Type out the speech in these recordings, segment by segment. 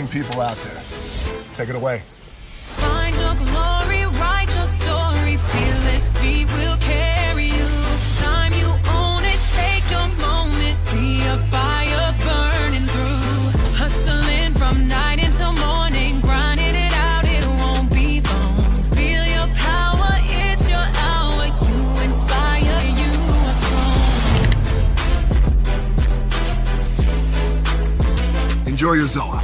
people out there. Take it away. Find your glory, write your story, fearless feet will carry you. Time you own it, take your moment, be a fire burning through. Hustling from night until morning, grinding it out, it won't be long. Feel your power, it's your hour, you inspire, you are strong. Enjoy your Zoa.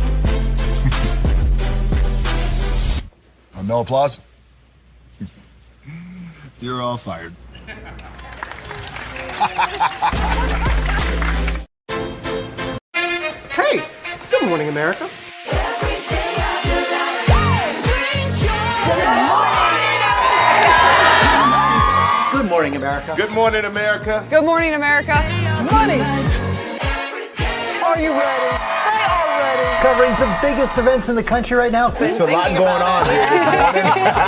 No applause? You're all fired. Hey, good morning, America. Good morning, America. Good morning, America. Good morning, America. Money. Are you ready? They are ready. Covering the biggest events in the country right now. There's a lot going on here.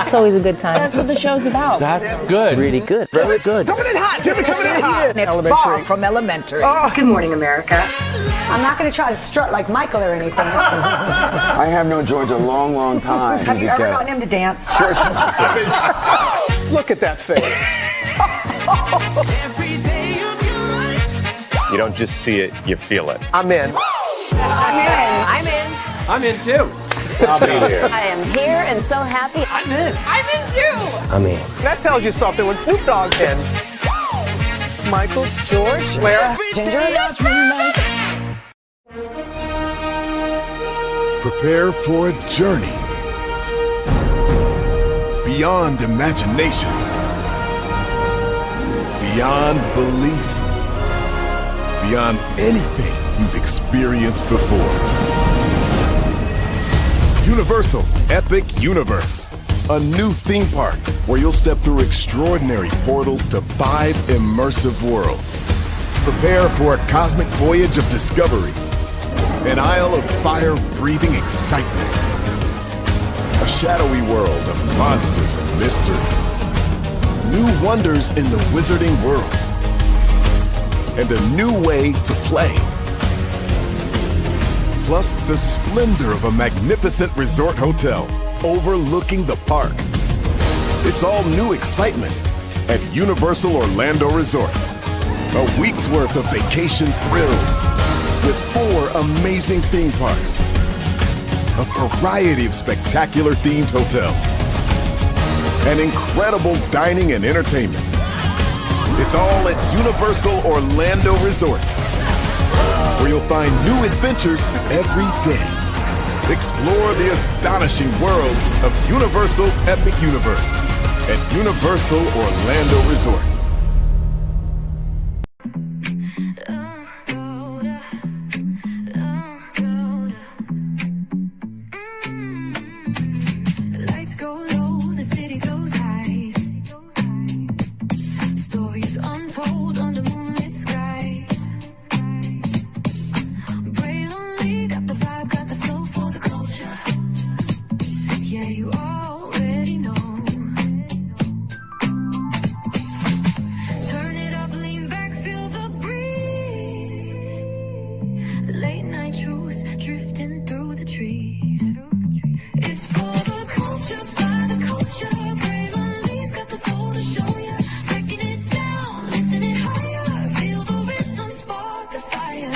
It's always a good time. That's what the show's about. That's good. Really good. Very good. Coming in hot, Jimmy, coming in hot. It's far from elementary. Oh. Good morning, America. I'm not going to try to strut like Michael or anything. I have known George a long, long time. Have you ever gotten him to dance? Look at that face. You don't just see it, you feel it. I'm in. I'm in. I'm in too. I'll be there. I am here and so happy. I'm in. I'm in too. I'm in. That tells you something when Snoop Dogg's in. Michael, George, Lara, Ginger. Prepare for a journey beyond imagination, beyond belief, beyond anything you've experienced before. Universal Epic Universe, a new theme park where you'll step through extraordinary portals to 5 immersive worlds. Prepare for a cosmic voyage of discovery, an isle of fire-breathing excitement, a shadowy world of monsters and mystery, new wonders in the wizarding world, and a new way to play. Plus the splendor of a magnificent resort hotel overlooking the park. It's all new excitement at Universal Orlando Resort. A week's worth of vacation thrills with 4 amazing theme parks, a variety of spectacular themed hotels, and incredible dining and entertainment. It's all at Universal Orlando Resort, where you'll find new adventures every day. Explore the astonishing worlds of Universal Epic Universe at Universal Orlando Resort. Lights go low, the city goes high. Stories untold under moonlit skies. Brave only, got the vibe, got the flow for the culture. Yeah, you already know. Turn it up, lean back, feel the breeze. Late night truths drifting through the trees. It's for the culture, by the culture. Brave Unlee's got the soul to show ya. Breaking it down, lifting it higher. Feel the rhythm, spark the fire.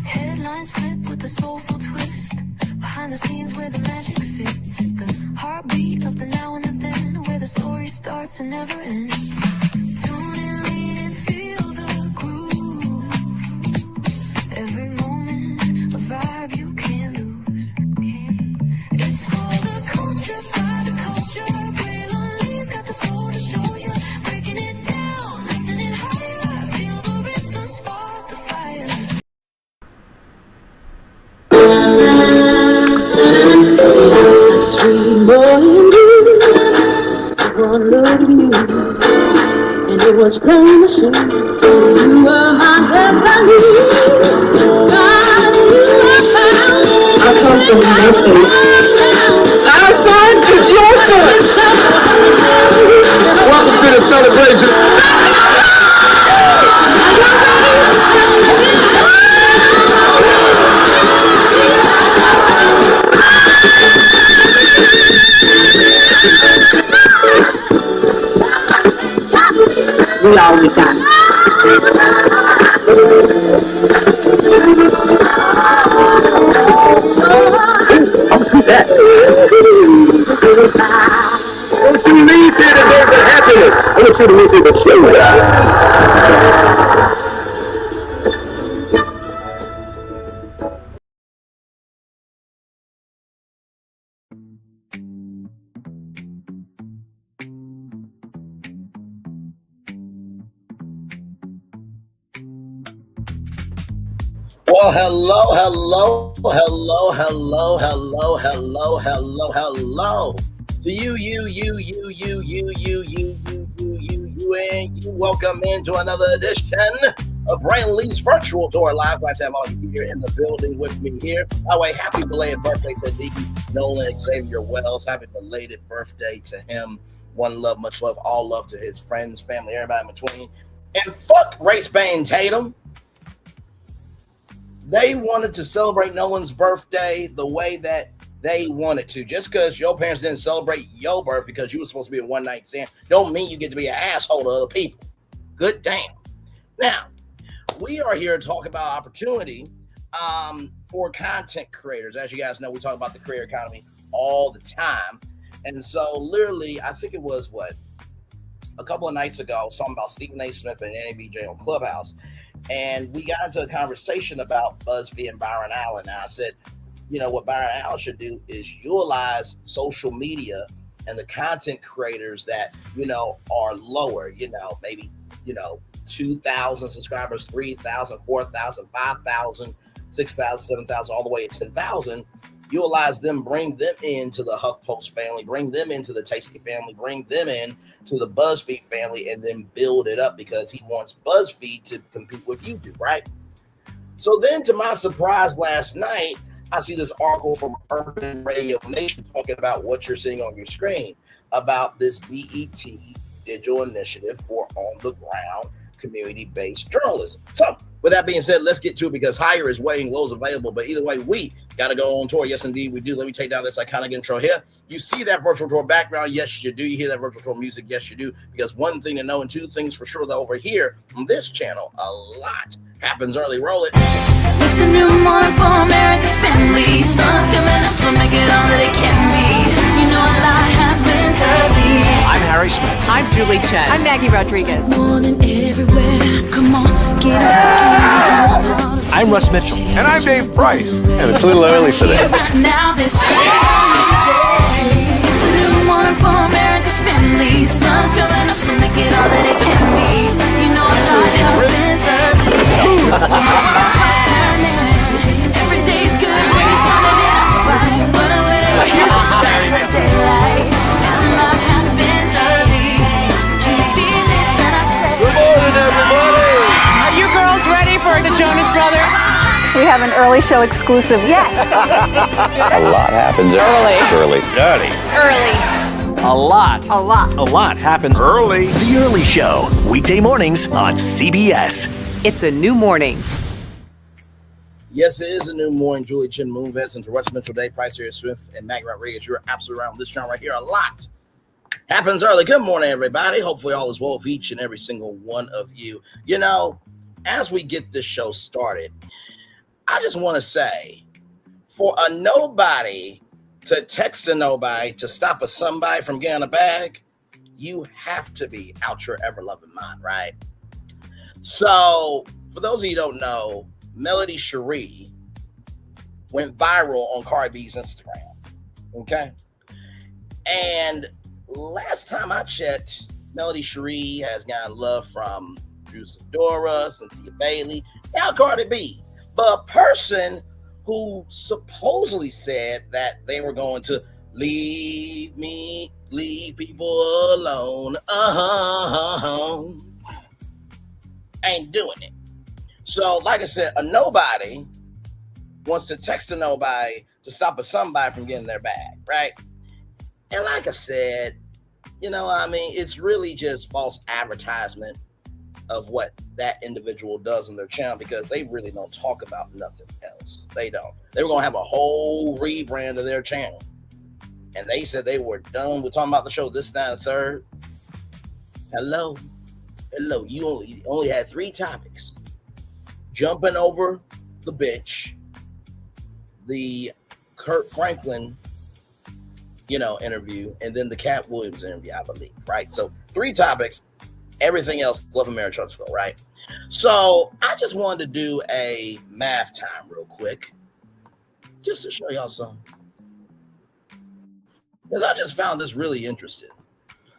Headlines flip with a soulful twist. Behind the scenes where the magic sits. It's the heartbeat of the now and the then, where the story starts and never ends. Tune in, lean in, feel the groove. Every moment, a vibe you can't lose. It's for the culture, by the culture. Brave Unlee's got the soul to show you. Breaking it down, lifting it higher. Feel the rhythm, spark the fire. Sweet morning dew, one look at you, and it was plain to see you were my destiny. God, you were found. I come from Memphis. Our son is your son. Welcome to the celebration. We always got that. Don't you leave here today for happiness. I want you to leave here to chill. Well, hello to you, and you. Welcome into another edition of Brain Lee's Virtual Tour Live. Glad to have all you here in the building with me here. By the way, happy belated birthday to Deaky Nolan Xavier Wells. Happy belated birthday to him. One love, much love, all love to his friends, family, everybody in between. And fuck Race Bane Tatum. They wanted to celebrate Nolan's birthday the way that they wanted to. Just because your parents didn't celebrate your birthday because you were supposed to be a one-night stand, don't mean you get to be an asshole to other people. Good damn. Now, we are here to talk about opportunity for content creators. As you guys know, we talk about the creator economy all the time. And so, literally, I think it was, a couple of nights ago, I was talking about Stephen A. Smith and Annie BJ on Clubhouse. And we got into a conversation about BuzzFeed and Byron Allen. Now I said, what Byron Allen should do is utilize social media and the content creators that, are lower, maybe, 2,000 subscribers, 3,000, 4,000, 5,000, 6,000, 7,000, all the way to 10,000. Utilize them, bring them into the HuffPost family, bring them into the Tasty family, bring them in to the BuzzFeed family, and then build it up because he wants BuzzFeed to compete with YouTube, right? So then, to my surprise last night, I see this article from Urban Radio Nation talking about what you're seeing on your screen about this BET digital initiative for on-the-ground community-based journalism. So, with that being said, let's get to it because higher is waiting, low is available. But either way, we got to go on tour. Yes, indeed, we do. Let me take down this iconic intro here. You see that virtual tour background? Yes, you do. You hear that virtual tour music? Yes, you do. Because one thing to know and two things for sure that over here on this channel, a lot happens early. Roll it. It's a new morning for America's family. Sun's coming up, so make it all that it can be. You know a lot happens early. I'm Harry Smith. I'm Julie Chen. I'm Maggie Rodriguez. Morning everywhere. Come on, get up. I'm Russ Mitchell. And I'm Dave Price. And it's a little early for this. Now this it's a new morning for America's family. Sun's coming up, so make it all that it can be. You know a lot happens early. Every day's good when you started it up right. But I'm waiting for the daylight. And a lot happens early. Can you feel it? And I say, Good morning, everybody. Are you girls ready for the Jonas Brothers? We have an early show exclusive. Yes. A lot happens early. Early. A lot. A lot. A lot happens Early. The Early Show, weekday mornings on CBS. It's a new morning. Yes, it is a new morning. Julie Chen, Moonves, and to Russ Mitchell, Dave Price, here, Swift, and Maggie Rodriguez. You're absolutely right on this channel right here. A lot happens early. Good morning, everybody. Hopefully all is well with each and every single one of you. As we get this show started, I just want to say, for a nobody to text a nobody to stop a somebody from getting a bag, you have to be out your ever-loving mind, right? So, for those of you who don't know, Melody Cherie went viral on Cardi B's Instagram, okay? And last time I checked, Melody Cherie has gotten love from Drew Sidora, Cynthia Bailey, now Cardi B. But a person who supposedly said that they were going to leave people alone, ain't doing it. So, like I said, a nobody wants to text a nobody to stop a somebody from getting their bag, right? And like I said, it's really just false advertisement of what that individual does in their channel because they really don't talk about nothing else. They don't. They were going to have a whole rebrand of their channel. And they said they were done with talking about the show, this, that, and the third. Hello. look, you only had 3 topics: jumping over the bitch, the Kurt Franklin, interview, and then the Cat Williams interview, I believe, right? So 3 topics, everything else, Love and Marriage Huntsville, right? So I just wanted to do a math time real quick, just to show y'all something. Because I just found this really interesting.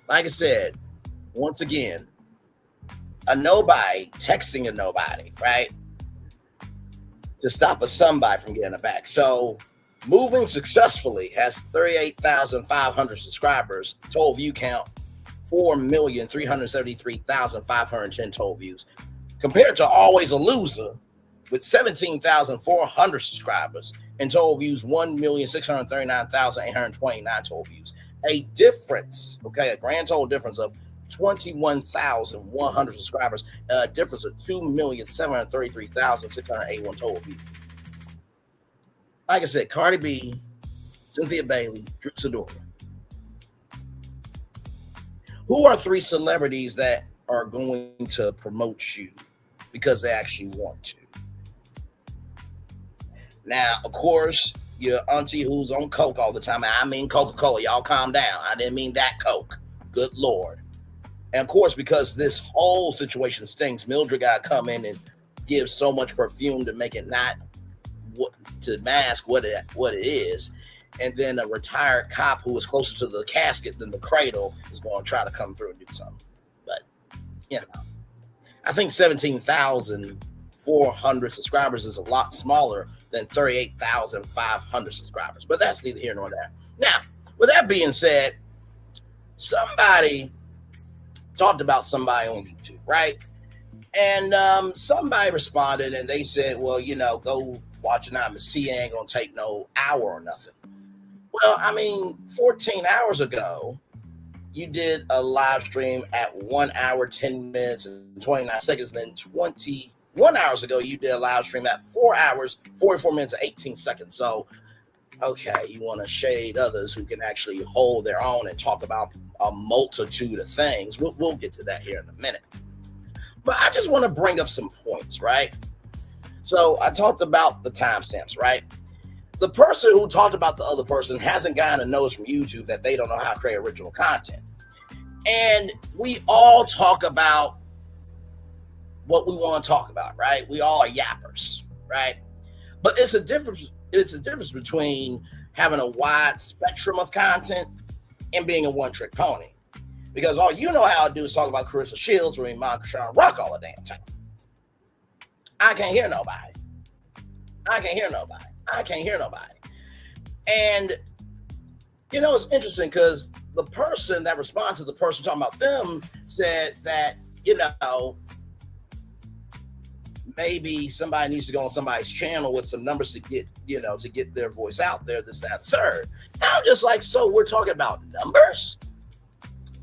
Like I said, once again, a nobody texting a nobody, right? To stop a somebody from getting it back. So Moving Successfully has 38,500 subscribers, total view count 4,373,510 total views, compared to Always a Loser with 17,400 subscribers and total views 1,639,829 total views. A difference, okay, a grand total difference of 21,100 subscribers, a difference of 2,733,681 total views. Like I said, Cardi B, Cynthia Bailey, Drew Sidora. Who are 3 celebrities that are going to promote you because they actually want to? Now, of course, your auntie who's on Coke all the time. I mean Coca-Cola. Y'all calm down. I didn't mean that Coke. Good Lord. And of course, because this whole situation stinks, Mildred got to come in and give so much perfume to make it not to mask what it is. And then a retired cop who is closer to the casket than the cradle is going to try to come through and do something. But, I think 17,400 subscribers is a lot smaller than 38,500 subscribers. But that's neither here nor there. Now, with that being said, somebody talked about somebody on YouTube, right? And somebody responded and they said, well, go watch Anonymous T. Ain't going to take no hour or nothing. Well, 14 hours ago, you did a live stream at 1 hour, 10 minutes, and 29 seconds. And then 21 hours ago, you did a live stream at 4 hours, 44 minutes, and 18 seconds. So, okay, you want to shade others who can actually hold their own and talk about a multitude of things. We'll get to that here in a minute. But I just want to bring up some points, right? So I talked about the timestamps, right? The person who talked about the other person hasn't gotten a notice from YouTube that they don't know how to create original content. And we all talk about what we want to talk about, right? We all are yappers, right? But it's a difference between having a wide spectrum of content and being a one-trick pony. Because all you know how to do is talk about Carissa Shields or Iman Sean Rock all the damn time. I can't hear nobody. And, it's interesting because the person that responded to the person talking about them said that, maybe somebody needs to go on somebody's channel with some numbers to get, to get their voice out there, this, that, the third. And I'm just like, so we're talking about numbers?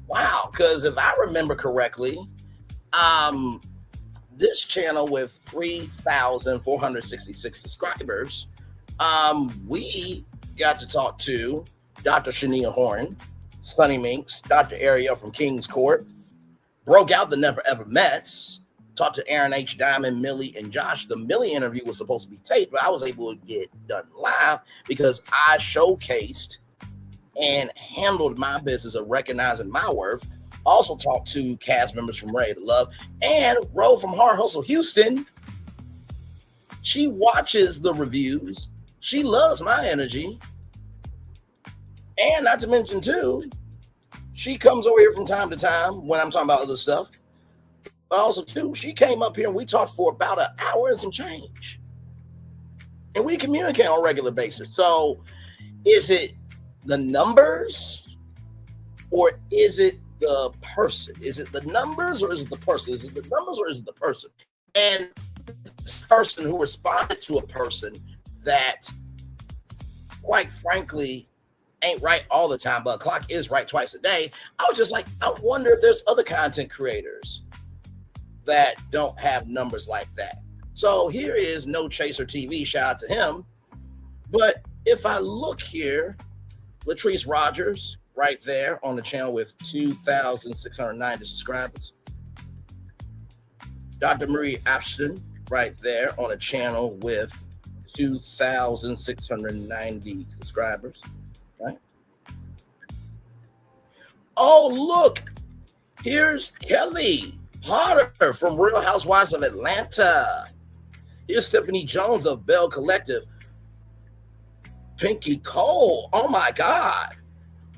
Wow, because if I remember correctly, this channel with 3,466 subscribers, we got to talk to Dr. Shania Horn, Sonny Minks, Dr. Ariel from King's Court, broke out the Never Ever Mets, talked to Aaron H. Diamond, Millie, and Josh. The Millie interview was supposed to be taped, but I was able to get done live because I showcased and handled my business of recognizing my worth. Also talked to cast members from Ready to Love and Ro from Hard Hustle Houston. She watches the reviews. She loves my energy. And not to mention too, she comes over here from time to time when I'm talking about other stuff. But also too, she came up here and we talked for about an hour and some change. And we communicate on a regular basis. So is it the numbers or is it the person? Is it the numbers or is it the person? Is it the numbers or is it the person? And this person who responded to a person that, quite frankly, ain't right all the time, but a clock is right twice a day. I was just like, I wonder if there's other content creators that don't have numbers like that. So here is No Chaser TV. Shout out to him. But if I look here, Latrice Rogers, right there on the channel with 2,690 subscribers. Dr. Marie Ashton right there on a channel with 2,690 subscribers, right? Oh, look, here's Kelly Potter from Real Housewives of Atlanta. Here's Stephanie Jones of Bell Collective. Pinky Cole, oh my God.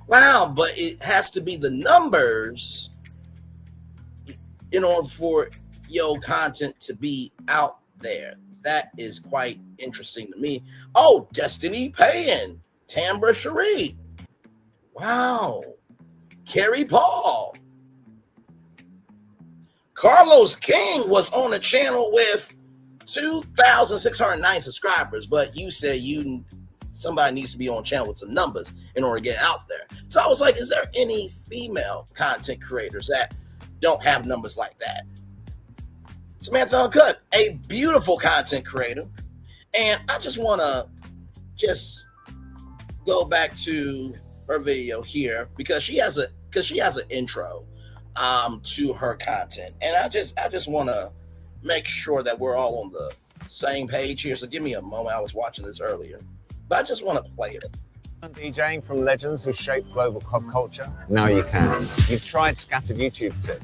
Wow, but it has to be the numbers in order for your content to be out there. That is quite interesting to me. Oh, Destiny Payan, Tambra Cherie. Wow. Carrie Paul. Carlos King was on a channel with 2,609 subscribers, but you said somebody needs to be on a channel with some numbers in order to get out there. So I was like, is there any female content creators that don't have numbers like that? Samantha Uncut, a beautiful content creator. And I just want to go back to her video here because she has an intro to her content. And I just want to make sure that we're all on the same page here. So give me a moment. I was watching this earlier, but I just want to play it. DJing from legends who shaped global pop culture? Now you can. You've tried scattered YouTube too.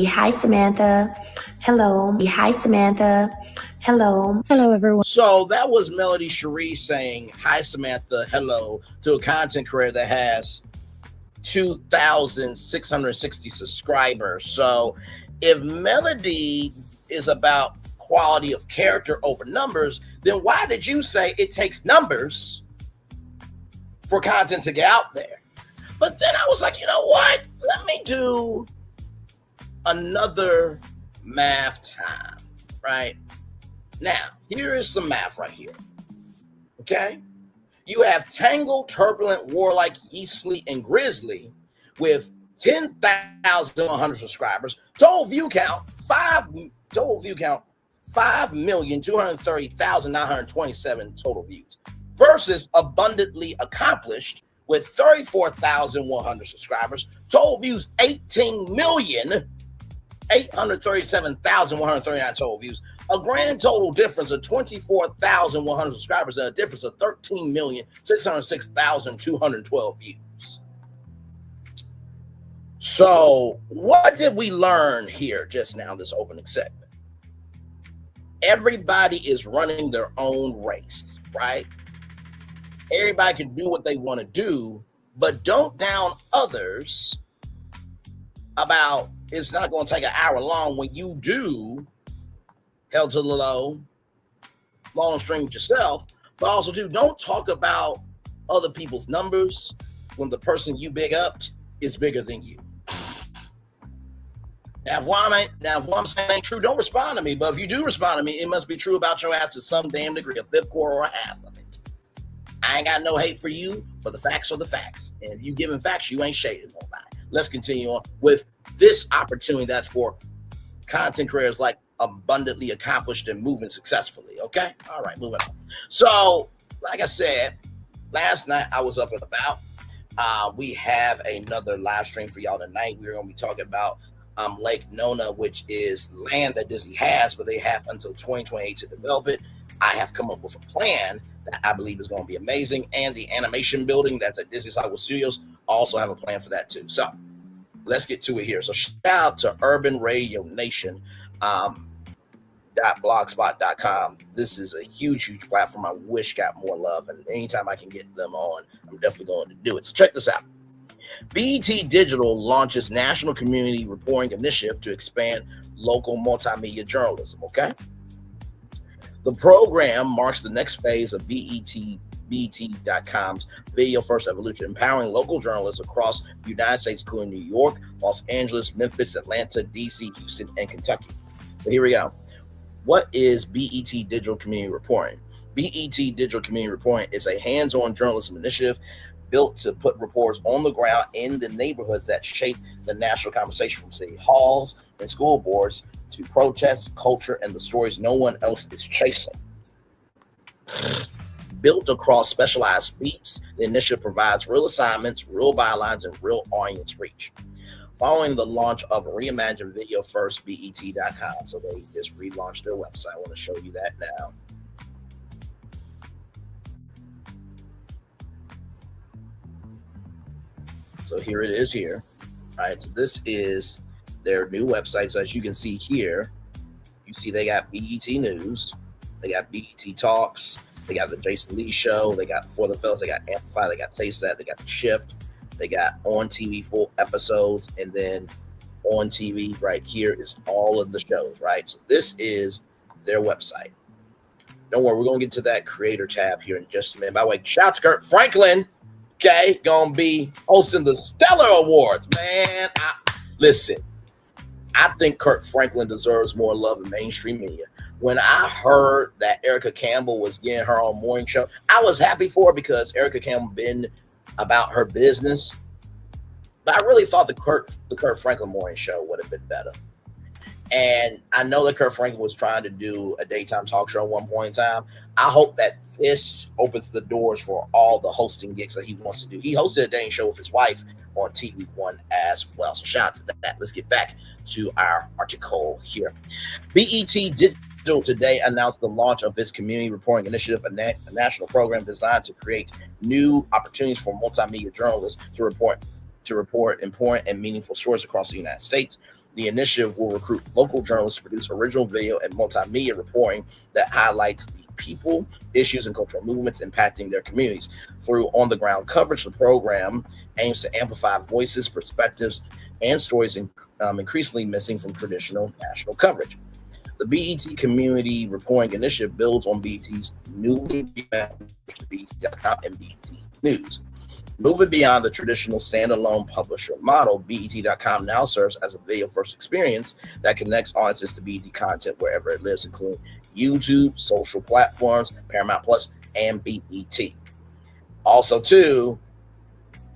Hi, Samantha. Hello. Hi, Samantha. Hello. Hello, everyone. So that was Melody Cherie saying, hi, Samantha, hello, to a content creator that has 2,660 subscribers. So if Melody is about quality of character over numbers, then why did you say it takes numbers for content to get out there? But then I was like, you know what? Let me do another math time, right? Now, here is some math right here, okay? You have Tangled, Turbulent, Warlike, Eastly, and Grizzly with 10,100 subscribers. Total view count, 5,230,927 total views versus Abundantly Accomplished with 34,100 subscribers. Total views, 18,837,139 total views. A grand total difference of 24,100 subscribers and a difference of 13,606,212 views. So what did we learn here just now, this opening segment? Everybody is running their own race, right? Everybody can do what they want to do, but don't down others about it's not going to take an hour long when you do hell to the low, long string with yourself, but also too, don't talk about other people's numbers when the person you big up is bigger than you. Now, if what I'm saying ain't true, don't respond to me. But if you do respond to me, it must be true about your ass to some damn degree, a fifth, quarter, or a half of it. I ain't got no hate for you, but the facts are the facts. And if you giving facts, you ain't shading nobody. Let's continue on with this opportunity that's for content creators like Abundantly Accomplished and moving successfully. Okay? All right, moving on. So, like I said, last night I was up and about. We have another live stream for y'all tonight. We're going to be talking about Lake Nona, which is land that Disney has, but they have until 2028 to develop it. I have come up with a plan that I believe is going to be amazing. And the animation building that's at Disney's Hollywood Studios also have a plan for that too. So let's get to it here. So shout out to Urban Radio Nation. .blogspot.com. This is a huge platform. I wish got more love, and anytime I can get them on, I'm definitely going to do it. So check this out. BET Digital launches National Community Reporting Initiative to expand local multimedia journalism. Okay, the program marks the next phase of BET.com's video first evolution, empowering local journalists across the United States, including New York, Los Angeles, Memphis, Atlanta, DC, Houston, and Kentucky. So here we go. What is BET Digital Community Reporting? BET Digital Community Reporting is a hands-on journalism initiative built to put reporters on the ground in the neighborhoods that shape the national conversation, from city halls and school boards to protests, culture, and the stories no one else is chasing. Built across specialized beats, the initiative provides real assignments, real bylines, and real audience reach. following the launch of reimagined video first BET.com. So they just relaunched their website. I want to show you that now. So here it is here. All right, so this is their new website. So as you can see here, you see they got BET News, they got BET Talks, they got the Jason Lee Show, they got For the Fellas, they got Amplify, they got Taste That, they got The Shift, they got On TV full episodes, and then On TV right here is all of the shows, right? So this is their website. Don't worry, we're going to get to that creator tab here in just a minute. By the way, shout out to Kurt Franklin, okay? Going to be hosting the Stellar Awards, man. Listen, I think Kurt Franklin deserves more love in mainstream media. When I heard that Erica Campbell was getting her own morning show, I was happy for her because Erica Campbell been about her business. But I really thought the Kurt Franklin morning show would have been better. And I know that Kurt Franklin was trying to do a daytime talk show at one point in time. I hope that this opens the doors for all the hosting gigs that he wants to do. He hosted a dang show with his wife on TV1 as well. So shout out to that. Let's get back to our article here. BET Digital today announced the launch of its community reporting initiative, a national program designed to create new opportunities for multimedia journalists to report important and meaningful stories across the United States. The initiative will recruit local journalists to produce original video and multimedia reporting that highlights the people, issues, and cultural movements impacting their communities. Through on-the-ground coverage, the program aims to amplify voices, perspectives, and stories increasingly missing from traditional national coverage. The BET Community Reporting Initiative builds on BET's newly revamped BET.com and BET News. Moving beyond the traditional standalone publisher model, BET.com now serves as a video-first experience that connects audiences to BET content wherever it lives, including YouTube, social platforms, Paramount Plus, and BET. Also, too,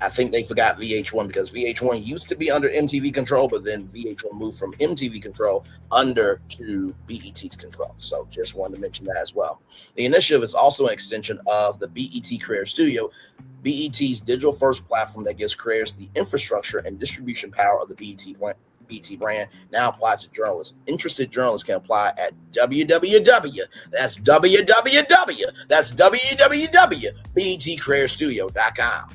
I think they forgot VH1 because VH1 used to be under MTV control, but then VH1 moved from MTV control under to BET's control. So just wanted to mention that as well. The initiative is also an extension of the BET Career Studio, BET's digital-first platform that gives creators the infrastructure and distribution power of the BET brand now applied to journalists. Interested journalists can apply at www.betcareerstudio.com.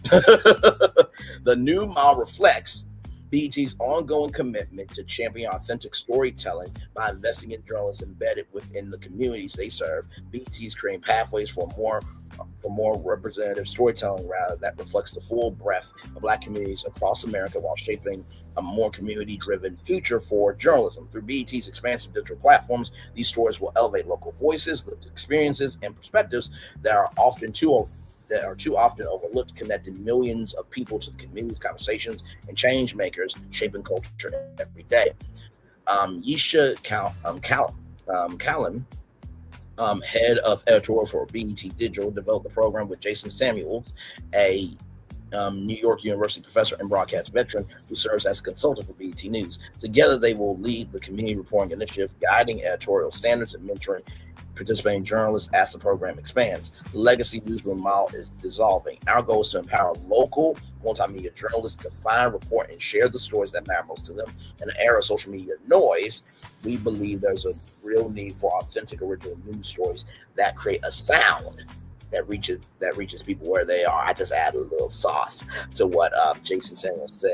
The new model reflects BET's ongoing commitment to champion authentic storytelling by investing in journalists embedded within the communities they serve. BET is creating pathways for more representative storytelling rather that reflects the full breadth of Black communities across America while shaping a more community-driven future for journalism. Through BET's expansive digital platforms, these stories will elevate local voices, lived experiences, and perspectives that are too often overlooked, connecting millions of people to the community's conversations and change makers shaping culture every day. Yesha Callan, head of editorial for BET Digital, developed the program with Jason Samuels, a New York University professor and broadcast veteran who serves as a consultant for BET News. Together, they will lead the community reporting initiative, guiding editorial standards and mentoring participating journalists as the program expands. The legacy newsroom model is dissolving. Our goal is to empower local multimedia journalists to find, report, and share the stories that matter most to them. In an era of social media noise, we believe there's a real need for authentic, original news stories that create a sound that reaches people where they are. I just add a little sauce to what Jason Samuels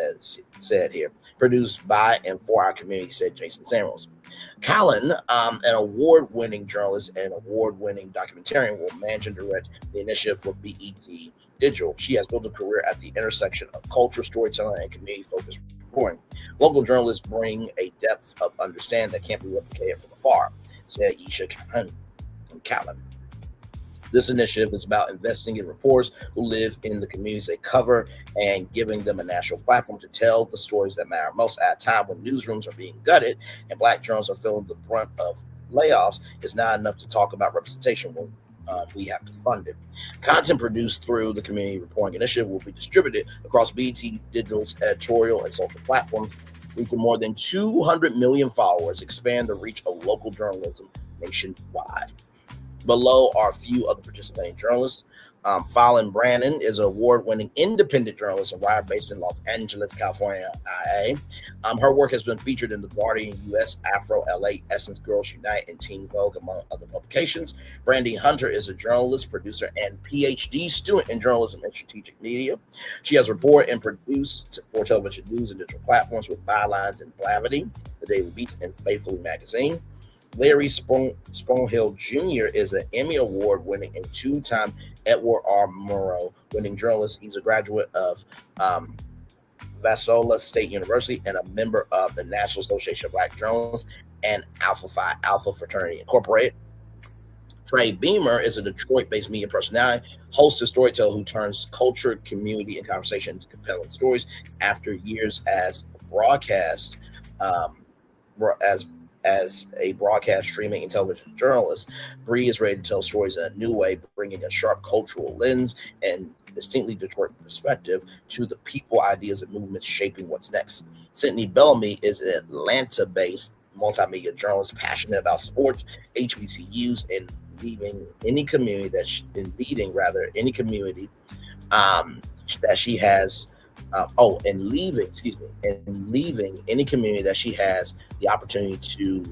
said here. Produced by and for our community, said Jason Samuels. Callan, an award-winning journalist and award-winning documentarian, will manage and direct the initiative for BET Digital. She has built a career at the intersection of culture, storytelling, and community-focused reporting. Local journalists bring a depth of understanding that can't be replicated from afar, said Yesha Callan. This initiative is about investing in reporters who live in the communities they cover and giving them a national platform to tell the stories that matter most. At a time when newsrooms are being gutted and Black journalists are feeling the brunt of layoffs, it's not enough to talk about representation. We have to fund it. Content produced through the Community Reporting Initiative will be distributed across BET Digital's editorial and social platforms, reaching more than 200 million followers, expand the reach of local journalism nationwide. Below are a few other participating journalists. Fallon Brannon is an award-winning independent journalist and writer based in Los Angeles, California, IA. Her work has been featured in The Guardian, US, Afro, LA, Essence, Girls Unite, and Teen Vogue, among other publications. Brandy Hunter is a journalist, producer, and PhD student in journalism and strategic media. She has reported and produced for television news and digital platforms with bylines in Blavity, The Daily Beast, and Faithfully magazine. Larry Spoonhill Jr. is an Emmy Award-winning and two-time Edward R. Murrow winning journalist. He's a graduate of Vassola State University and a member of the National Association of Black Journalists and Alpha Phi Alpha Fraternity Incorporated. Trey Beamer is a Detroit-based media personality, host and storyteller who turns culture, community, and conversation into compelling stories. After years as a broadcast, streaming, and television journalist, Bree is ready to tell stories in a new way, bringing a sharp cultural lens and distinctly Detroit perspective to the people, ideas, and movements shaping what's next. Sydney Bellamy is an Atlanta-based multimedia journalist passionate about sports, HBCUs, and leading any community that she has. Leaving any community that she has the opportunity to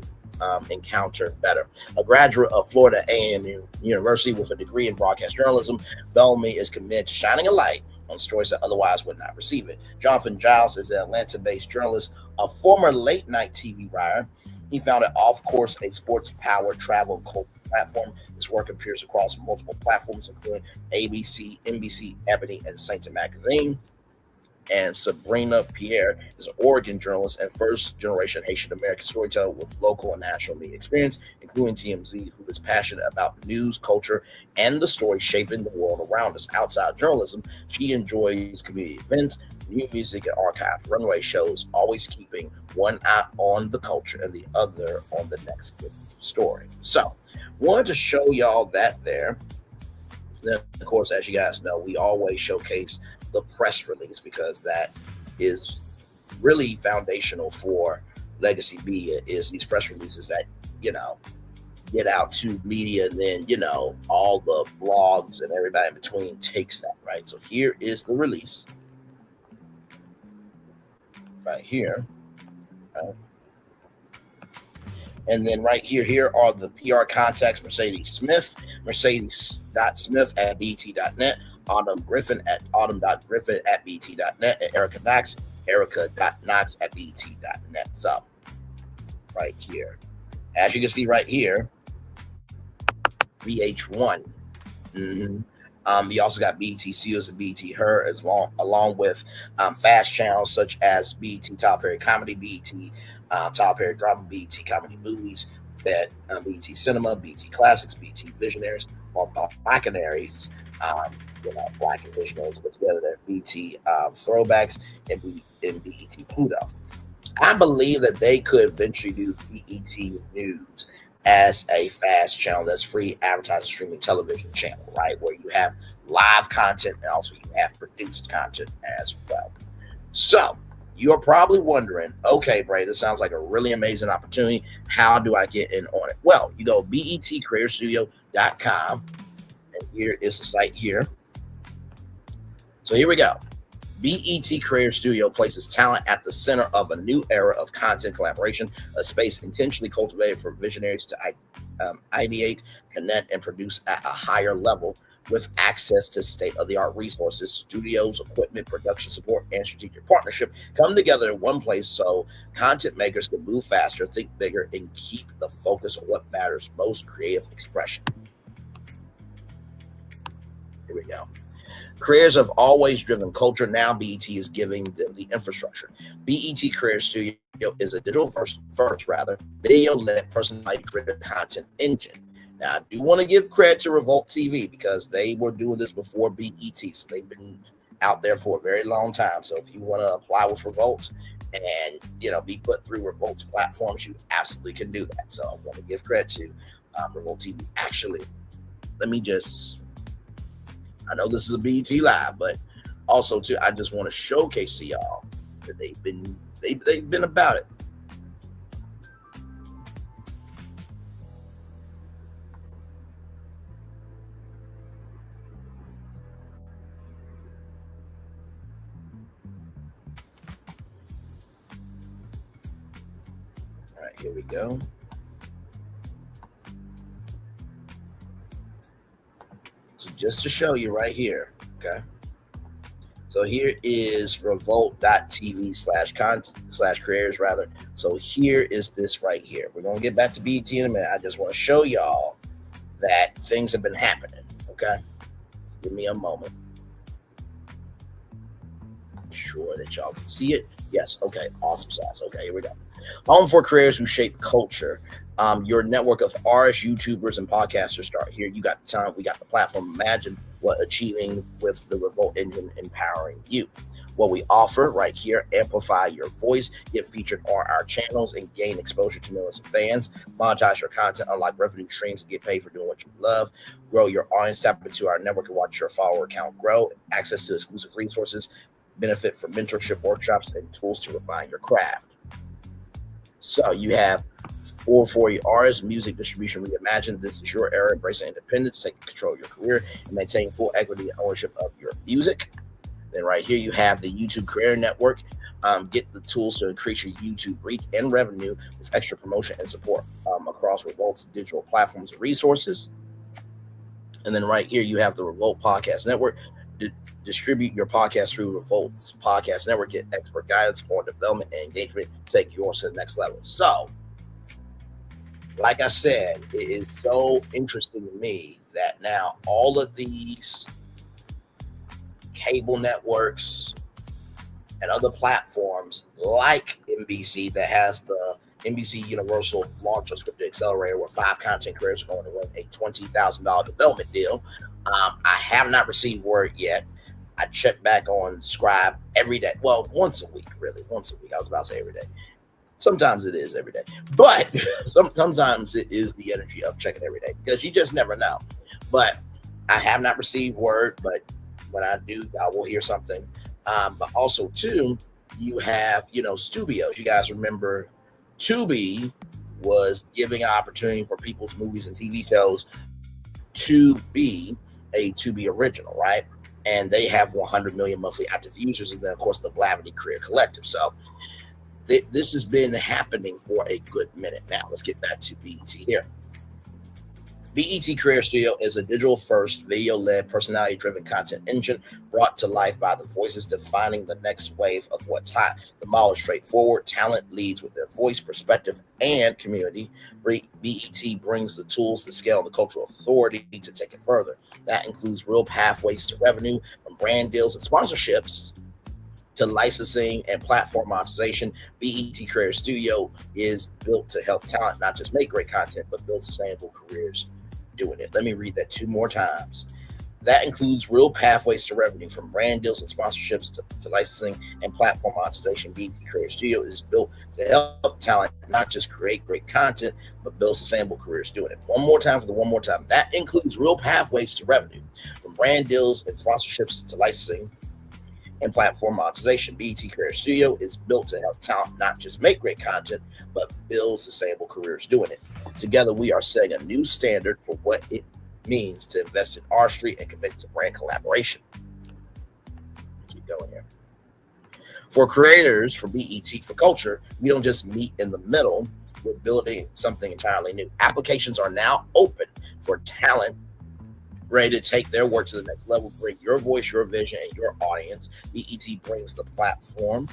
encounter better. A graduate of Florida A&M University with a degree in broadcast journalism, Bellamy is committed to shining a light on stories that otherwise would not receive it. Jonathan Giles is an Atlanta-based journalist, a former late-night TV writer. He founded Off Course, a sports-powered travel culture platform. His work appears across multiple platforms, including ABC, NBC, Ebony, and Saint magazine. And Sabrina Pierre is an Oregon journalist and first-generation Haitian-American storyteller with local and national media experience, including TMZ, who is passionate about news, culture, and the stories shaping the world around us. Outside journalism, she enjoys community events, new music, and archive runway shows, always keeping one eye on the culture and the other on the next good story. So, wanted to show y'all that there. Then, of course, as you guys know, we always showcase the press release because that is really foundational for legacy media, is these press releases that, get out to media, and then, all the blogs and everybody in between takes that, right? So here is the release right here. And then right here are the PR contacts: Mercedes Smith, Mercedes.Smith@BET.net, Autumn Griffin at autumn.griffin@BET.net, and Erica Knox, Erica.Knox@BET.net. So right here, as you can see right here, VH1. You also got BET Seals and BET Her, along with fast channels such as BET Top Perry Comedy, BET Top Perry Drama, BET Comedy Movies, BET Cinema, BET Classics, BET Visionaries, or Blackenaries. Black and Visionaries put together their BET Throwbacks and BET Pluto. I believe that they could eventually do BET News as a fast channel that's free advertising streaming television channel, right? Where you have live content and also you have produced content as well. So you're probably wondering, okay, Bray, this sounds like a really amazing opportunity. How do I get in on it? Well, you go betcreatorstudio.com, and here is the site here. So here we go. BET Creator Studio places talent at the center of a new era of content collaboration, a space intentionally cultivated for visionaries to ideate, connect, and produce at a higher level with access to state-of-the-art resources. Studios, equipment, production support, and strategic partnership come together in one place so content makers can move faster, think bigger, and keep the focus on what matters most: creative expression. Here we go. Creators have always driven culture. Now BET is giving them the infrastructure. BET Creator Studio is a digital first video-led, personality-driven content engine. Now, I do want to give credit to Revolt TV because they were doing this before BET, so they've been out there for a very long time. So if you want to apply with Revolt and be put through Revolt's platforms, you absolutely can do that. So I want to give credit to Revolt TV. Actually, I know this is a BET Live, but also too, I just want to showcase to y'all that they've been about it. Here we go. So just to show you right here, okay? So here is revolt.tv/creators rather. So here is this right here. We're gonna get back to BET in a minute. I just want to show y'all that things have been happening. Okay, give me a moment. Sure that y'all can see it. Yes. Okay. Awesome sauce. Okay. Here we go. Home for creators who shape culture. Your network of artists, YouTubers, and podcasters start here. You got the time. We got the platform. Imagine what achieving with the Revolt engine empowering you. What we offer right here: amplify your voice, get featured on our channels, and gain exposure to millions of fans. Monetize your content, unlock revenue streams, and get paid for doing what you love. Grow your audience. Tap into our network and watch your follower count grow. Access to exclusive resources. Benefit from mentorship workshops and tools to refine your craft. So you have 440 artists, music distribution reimagined. This is your era, embracing independence, taking control of your career, and maintaining full equity and ownership of your music. Then right here you have the YouTube Creator Network. Get the tools to increase your YouTube reach and revenue with extra promotion and support across Revolt's digital platforms and resources. And then right here you have the Revolt Podcast Network. Distribute your podcast through Revolt's Podcast Network. Get expert guidance on development and engagement. Take yours to the next level. So, like I said, it is so interesting to me that now all of these cable networks and other platforms like NBC that has the NBC Universal Launch Scripted Accelerator where 5 content creators are going to win a $20,000 development deal. I have not received word yet. I check back on Scribe every day. Well, once a week, really. Once a week. I was about to say every day. Sometimes it is every day. But sometimes it is the energy of checking every day because you just never know. But I have not received word, but when I do, I will hear something. But also, too, you have, studios. You guys remember Tubi was giving an opportunity for people's movies and TV shows to be a Tubi original, right? And they have 100 million monthly active users, and then of course the Blavity Career Collective. So this has been happening for a good minute now. Let's get back to BET here. BET Creator Studio is a digital-first, video-led, personality-driven content engine brought to life by the voices defining the next wave of what's hot. The model is straightforward. Talent leads with their voice, perspective, and community. BET brings the tools to scale and the cultural authority to take it further. That includes real pathways to revenue from brand deals and sponsorships to licensing and platform monetization. BET Creator Studio is built to help talent not just make great content, but build sustainable careers doing it. Let me read that 2 more times. That includes real pathways to revenue from brand deals and sponsorships to licensing and platform monetization. BET Creator Studio is built to help talent not just create great content, but build sustainable careers doing it. One more time for the one more time. That includes real pathways to revenue from brand deals and sponsorships to licensing and platform monetization. BET Career Studio is built to help talent not just make great content, but build sustainable careers doing it. Together, we are setting a new standard for what it means to invest in artistry and commit to brand collaboration. Keep going here. For creators, for BET, for culture, we don't just meet in the middle. We're building something entirely new. Applications are now open for talent ready to take their work to the next level. Bring your voice, your vision, and your audience. BET brings the platform,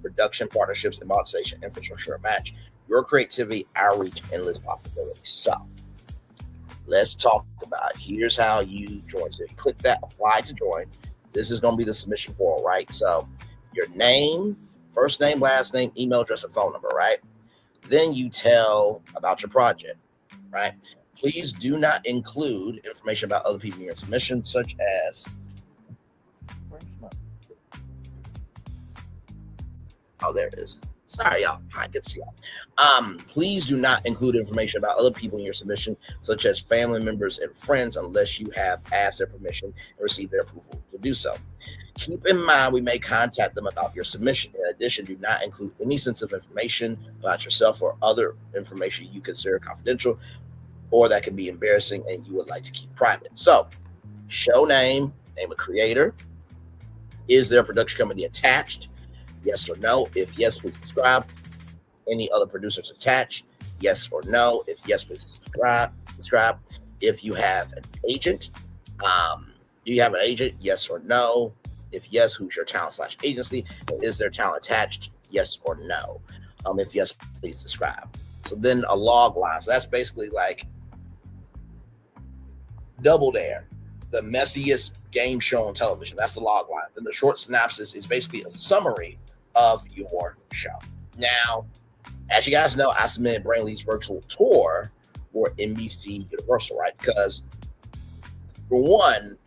production, partnerships, and monetization infrastructure to match your creativity, our reach, endless possibilities. So let's talk about it. Here's how you join. So you click that apply to join. This is going to be the submission portal, right? So your name, first name, last name, email address, and phone number, right? Then you tell about your project, right? Please do not include information about other people in your submission, such as there it is. Sorry, y'all. I can see y'all. Please do not include information about other people in your submission, such as family members and friends, unless you have asked their permission and received their approval to do so. Keep in mind, we may contact them about your submission. In addition, do not include any sensitive information about yourself or other information you consider confidential or that can be embarrassing and you would like to keep private. So, show name, name of creator. Is there a production company attached? Yes or no? If yes, please subscribe. any other producers attached? Yes or no? If yes, please subscribe. If you have an agent, do you have an agent? Yes or no? If yes, who's your talent/agency? Is there talent attached? Yes or no? If yes, please subscribe. So then a log line. So that's basically like Double Dare, the messiest game show on television. That's the log line. Then the short synopsis is basically a summary of your show. Now, as you guys know, I submitted Brainley's virtual tour for NBC Universal, right? Because for one,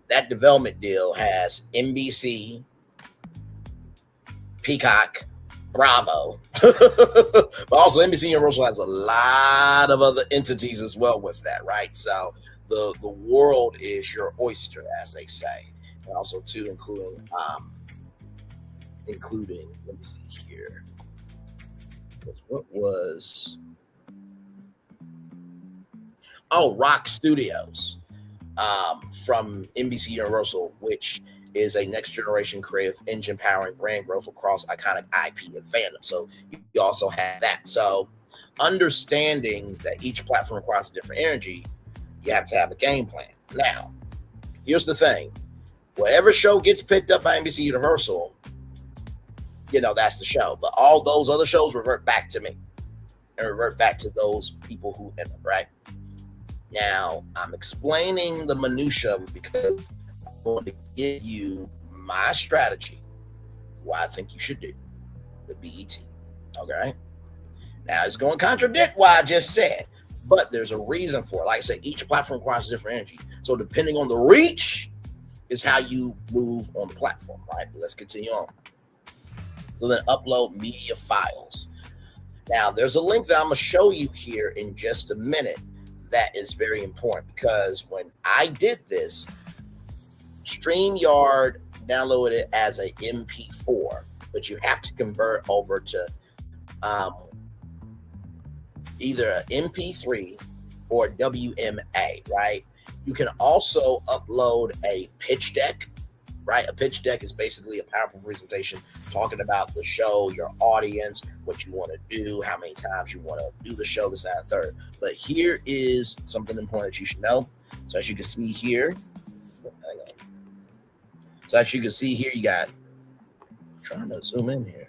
that development deal has NBC, Peacock, Bravo, but also NBC Universal has a lot of other entities as well with that, right? So the world is your oyster, as they say, and also too including let me see here. What was Rock Studios from NBC Universal, which is a next generation creative engine powering brand growth across iconic IP and fandom. So you also have that. So understanding that each platform requires a different energy, you have to have a game plan. Now, here's the thing. Whatever show gets picked up by NBC Universal, that's the show. But all those other shows revert back to me and revert back to those people who end up, right? Now, I'm explaining the minutia because I'm going to give you my strategy, what I think you should do with BET. Okay? Now, it's going to contradict what I just said, but there's a reason for it. Like I said, each platform requires a different energy. So depending on the reach is how you move on the platform, right? Let's continue on. So then upload media files. Now, there's a link that I'm going to show you here in just a minute that is very important because when I did this, StreamYard downloaded it as a MP4, but you have to convert over to either an MP3 or WMA, right? You can also upload a pitch deck, right? A pitch deck is basically a PowerPoint presentation talking about the show, your audience, what you want to do, how many times you want to do the show, this, that, and third. But here is something important that you should know. So as you can see here, you got, trying to zoom in here.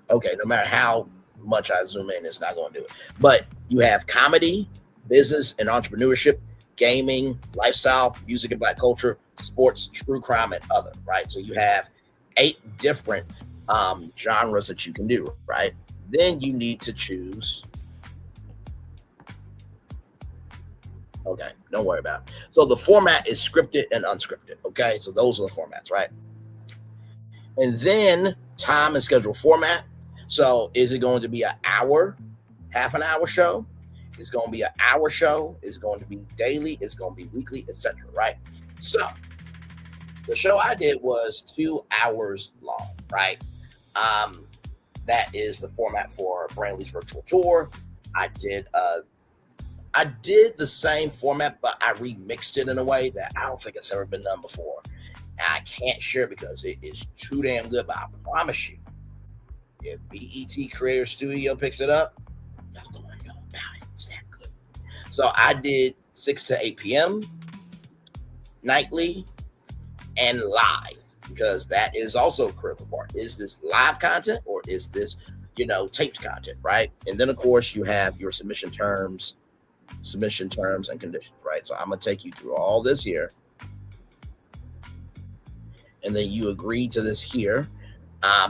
Okay, no matter how much I zoom in, it's not going to do it. But you have comedy, business and entrepreneurship, gaming, lifestyle, music and black culture, sports, true crime, and other, right? So you have 8 different genres that you can do, right? Then you need to choose. Okay, don't worry about it. So the format is scripted and unscripted, okay? So those are the formats, right? And then time and schedule format. So is it going to be an hour, half an hour show? It's going to be an hour show. It's going to be daily. It's going to be weekly, etc. Right? So the show I did was 2 hours long, right? That is the format for Brainley's virtual tour. I did the same format, but I remixed it in a way that I don't think it's ever been done before. And I can't share it because it is too damn good, but I promise you, if BET Creator Studio picks it up, y'all gonna know about it. It's that good. So I did 6 to 8 p.m. nightly and live, because that is also a critical part. Is this live content or is this, taped content, right? And then of course you have your submission terms and conditions, right? So I'm gonna take you through all this here. And then you agree to this here.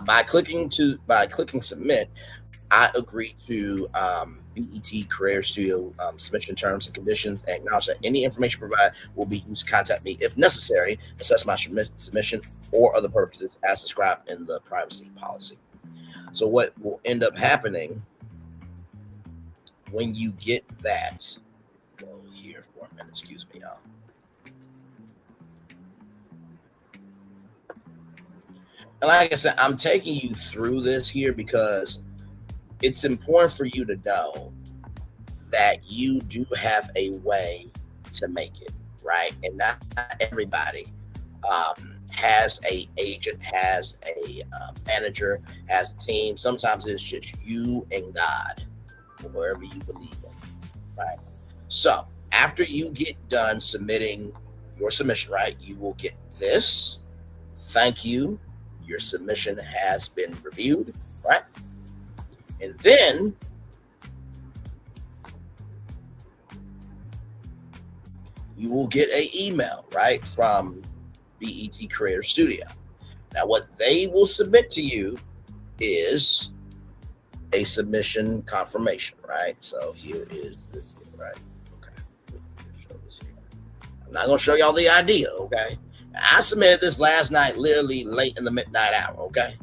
By clicking submit, I agree to BET Creator Studio submission terms and conditions, and acknowledge that any information provided will be used to contact me if necessary, assess my submission or other purposes as described in the privacy policy. So what will end up happening when you get that, go here for a minute, excuse me, y'all. And like I said, I'm taking you through this here because it's important for you to know that you do have a way to make it, right? And not everybody has a agent, has a manager, has a team. Sometimes it's just you and God, or wherever you believe in, right? So after you get done submitting your submission, right, you will get this. Thank you. Your submission has been reviewed, right? And then you will get an email, right, from BET Creator Studio. Now, what they will submit to you is a submission confirmation, right? So here is this, right? Okay. Show this here. I'm not going to show y'all the idea, okay? I submitted this last night, literally late in the midnight hour, okay?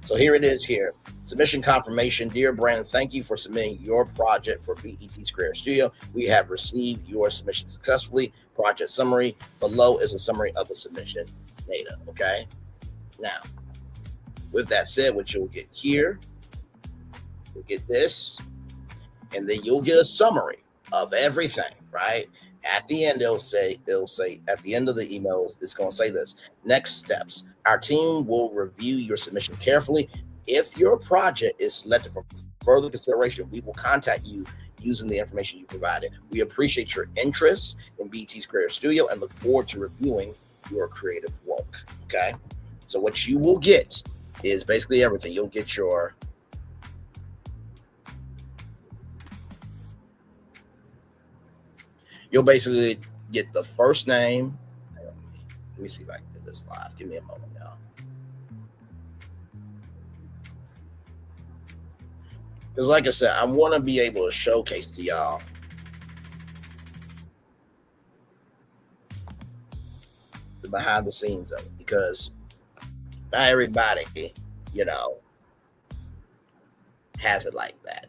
So here it is here. Submission confirmation. Dear Brandon, thank you for submitting your project for BET's Creator Studio. We have received your submission successfully. Project summary. Below is a summary of the submission data, okay? Now, with that said, what you'll get here, you'll get this, and then you'll get a summary of everything, right? At the end, it'll say at the end of the email, it's going to say this: next steps. Our team will review your submission carefully. If your project is selected for further consideration, we will contact you using the information you provided. We appreciate your interest in BET's Creator Studio and look forward to reviewing your creative work. Okay. So what you will get is basically everything. You'll get you'll basically get the first name. Let me see if I can do this live. Give me a moment, y'all. Because like I said, I want to be able to showcase to y'all the behind the scenes of it, because not everybody, has it like that,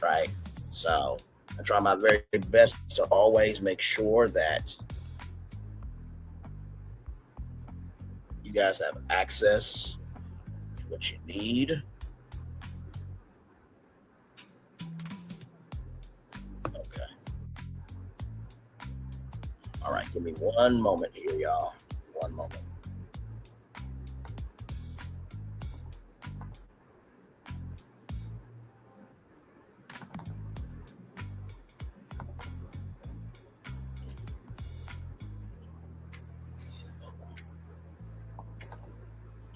right? So I try my very best to always make sure that you guys have access to what you need. Okay. All right, give me one moment here, y'all. One moment.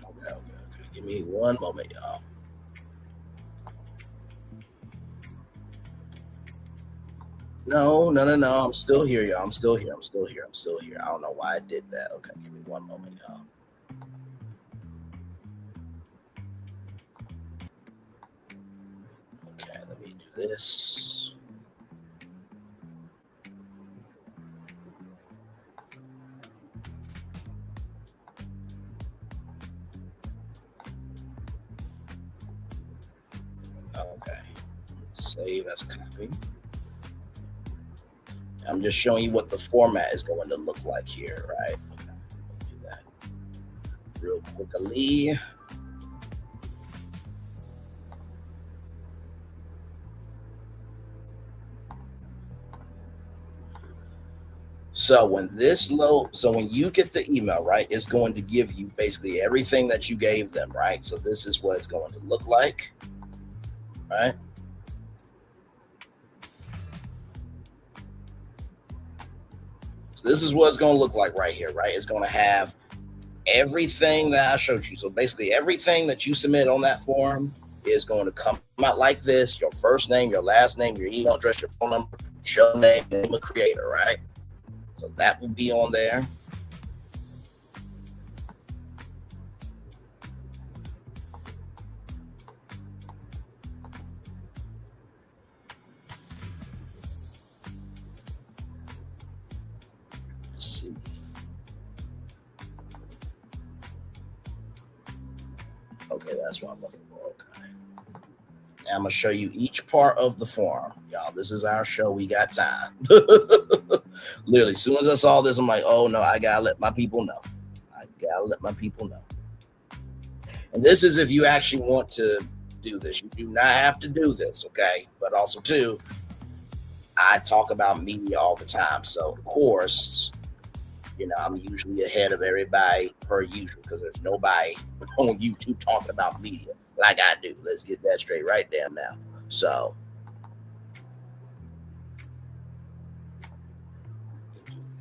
Okay. Give me one moment, y'all. No. I'm still here, y'all. I'm still here. I don't know why I did that. Okay, give me one moment, y'all. Okay, let me do this. Okay, save as copy. I'm just showing you what the format is going to look like here, right? Okay, do that real quickly. So when you get the email, right, it's going to give you basically everything that you gave them, right? So this is what it's going to look like, right? So this is what it's going to look like right here, right? It's going to have everything that I showed you. So basically everything that you submit on that form is going to come out like this: your first name, your last name, your email address, your phone number, show name, name of creator, right? So that will be on there. Let's see. Okay, that's what I'm looking for. Okay. Now I'm going to show you each part of the form. Y'all, this is our show. We got time. Literally, as soon as I saw this, I'm like, oh no, I got to let my people know. And this is if you actually want to do this. You do not have to do this, okay? But also, too, I talk about media all the time. So, of course, You know, I'm usually ahead of everybody per usual because there's nobody on YouTube talking about media like I do. Let's get that straight right there now. So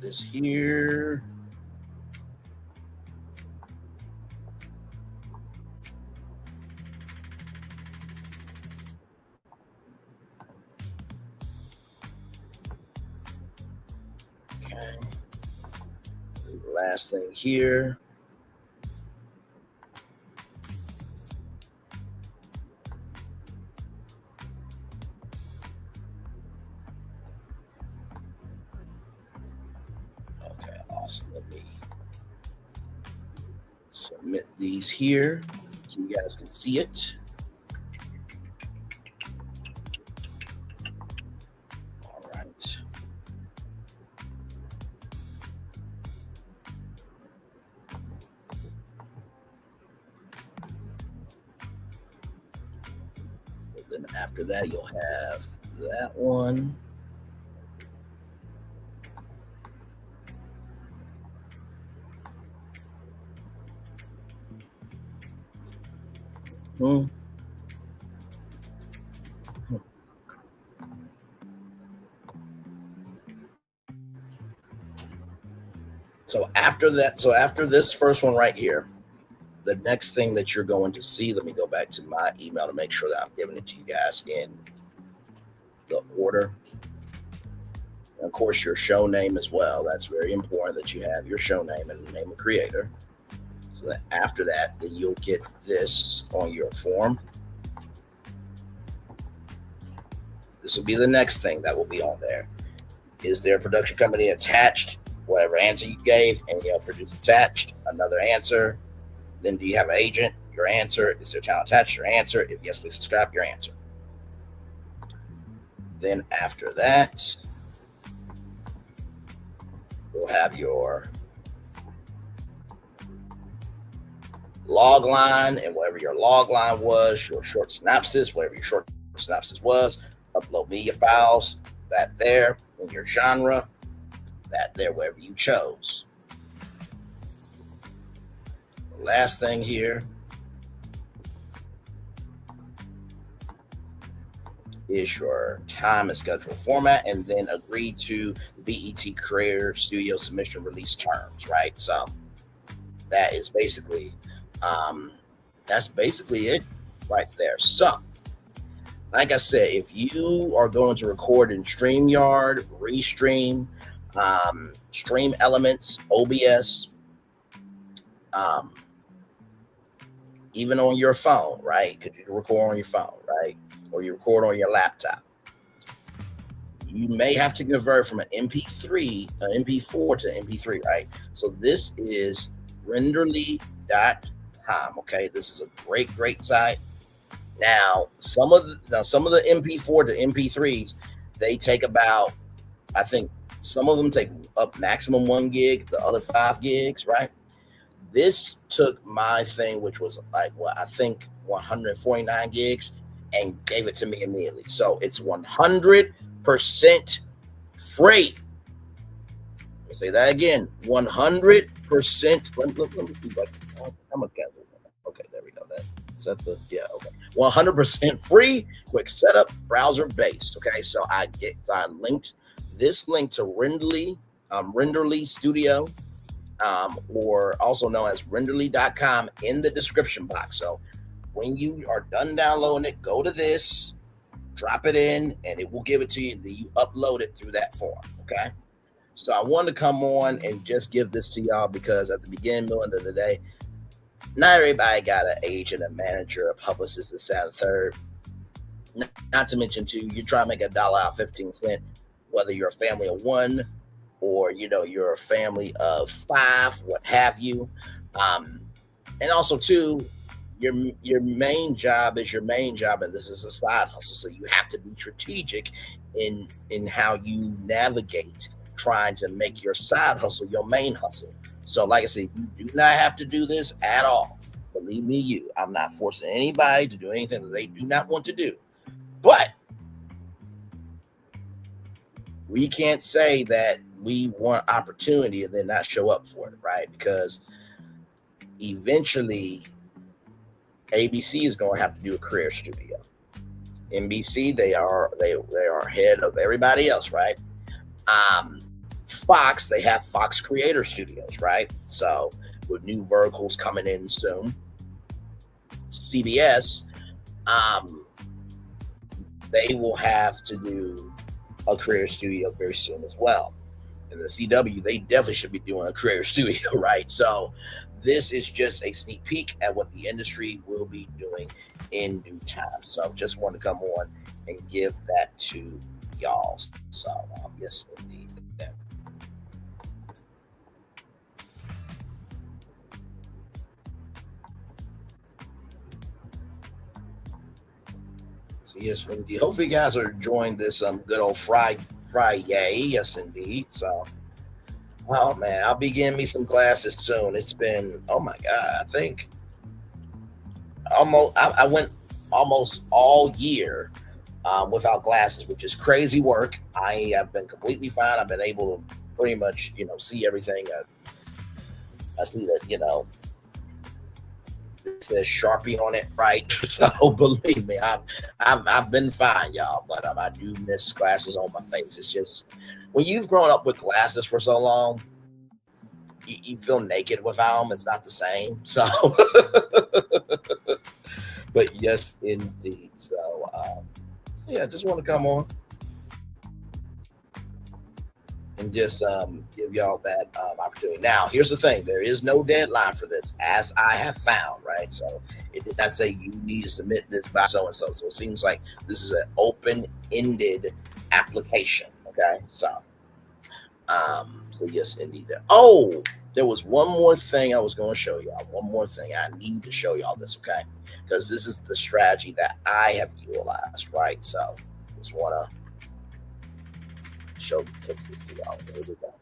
this here. Okay. Last thing here. Okay, awesome. Let me submit these here so you guys can see it. All right. Then after that, you'll have that one. So after that, so after this first one right here, the next thing that you're going to see, let me go back to my email to make sure that I'm giving it to you guys in the order. And of course, your show name as well. That's very important that you have your show name and the name of creator. So that after that, then you'll get this on your form. This will be the next thing that will be on there. Is there a production company attached? Whatever answer you gave, and you'll produce attached, another answer. Then do you have an agent? Your answer. Is there talent attached? Your answer. If yes, please subscribe. Your answer. Then after that, we'll have your log line, and whatever your log line was, your short synopsis, whatever your short synopsis was, upload media files, that there, in your genre, that there, wherever you chose. The last thing here is your time and schedule format, and then agree to BET Creator Studio submission release terms, right? So that is basically it right there. So like I said, if you are going to record in StreamYard, Restream, Stream Elements, OBS, even on your phone, right? Because you can record on your phone, right? Or you record on your laptop. You may have to convert from an MP4 to MP3, right? So this is renderly.com. Okay, this is a great site. Now, some of the MP4 to MP3s, they take about, I think some of them take up maximum 1 gig, the other 5 gigs, right? This took my thing, which was like, I think 149 gigs, and gave it to me immediately. So it's 100% free. Let me say that again, 100%. Let me see, like, how much gas? Okay, there we go. Okay, 100% free, quick setup, browser based. Okay, so I linked this link to Renderly Studio, or also known as renderly.com, in the description box. So when you are done downloading it, go to this, drop it in, and it will give it to you. Then you upload it through that form. Okay. So I wanted to come on and just give this to y'all because at the beginning, middle, end of the day, not everybody got an agent, a manager, a publicist, this, that, and third. Not to mention, too, you're trying to make $1 out of 15 cents, whether you're a family of 1 or, you're a family of 5, what have you. And also, too, your main job is your main job, and this is a side hustle. So you have to be strategic in how you navigate trying to make your side hustle your main hustle. So like I said, you do not have to do this at all. Believe me, I'm not forcing anybody to do anything that they do not want to do. But we can't say that we want opportunity and then not show up for it, right? Because eventually ABC is going to have to do a career studio. NBC, they are ahead of everybody else, right? Fox, they have Fox Creator Studios, right? So with new verticals coming in soon. CBS, they will have to do a career studio very soon as well. And the CW, they definitely should be doing a career studio, right? So this is just a sneak peek at what the industry will be doing in due time. So just want to come on and give that to y'all. So yes, indeed. So yes, indeed. Hopefully you guys are enjoying this good old Friday. Yes, indeed. So, oh man, I'll be getting me some glasses soon. It's been, oh my God, I think I went almost all year without glasses, which is crazy work. I have been completely fine. I've been able to pretty much, see everything. I see that, it says Sharpie on it, right? So believe me, I've been fine, y'all. But I do miss glasses on my face. It's just when you've grown up with glasses for so long, you feel naked without them. It's not the same. So, but yes, indeed. So, yeah, just want to come on and just give y'all that opportunity. Now, here's the thing. There is no deadline for this, as I have found, right? So it did not say you need to submit this by so-and-so. So it seems like this is an open-ended application, okay? So, so yes, indeed. There was one more thing I was going to show y'all. One more thing. I need to show y'all this, okay? Because this is the strategy that I have utilized, right? So just want to show the tips to y'all. There we go.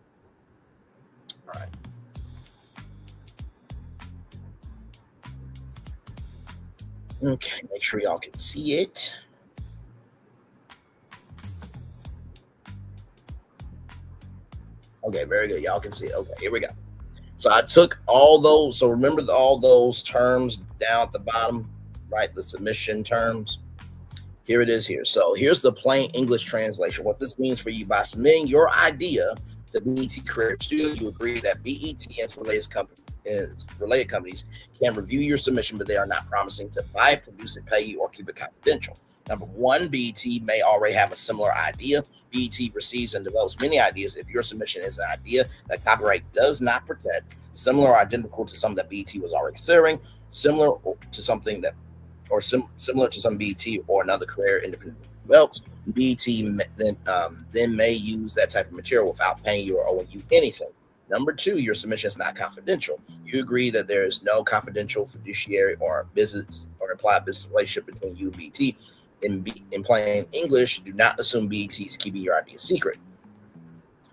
All right. Okay, make sure y'all can see it. Okay, very good. Y'all can see it. Okay, here we go. So I took all those. So remember all those terms down at the bottom, right? The submission terms. Here it is here. So here's the plain English translation. What this means for you: by submitting your idea to BET Career Studio, you agree that BET and related companies can review your submission, but they are not promising to buy it, produce it, pay you, or keep it confidential. Number one, BET may already have a similar idea. BET receives and develops many ideas. If your submission is an idea that copyright does not protect, similar or identical to some that BET was already considering, similar to something that, or similar to some BET or another career independent develops, BET then may use that type of material without paying you or owing you anything. Number two, your submission is not confidential. You agree that there is no confidential fiduciary or business or implied business relationship between you and BET. In plain English, do not assume BET is keeping your idea secret.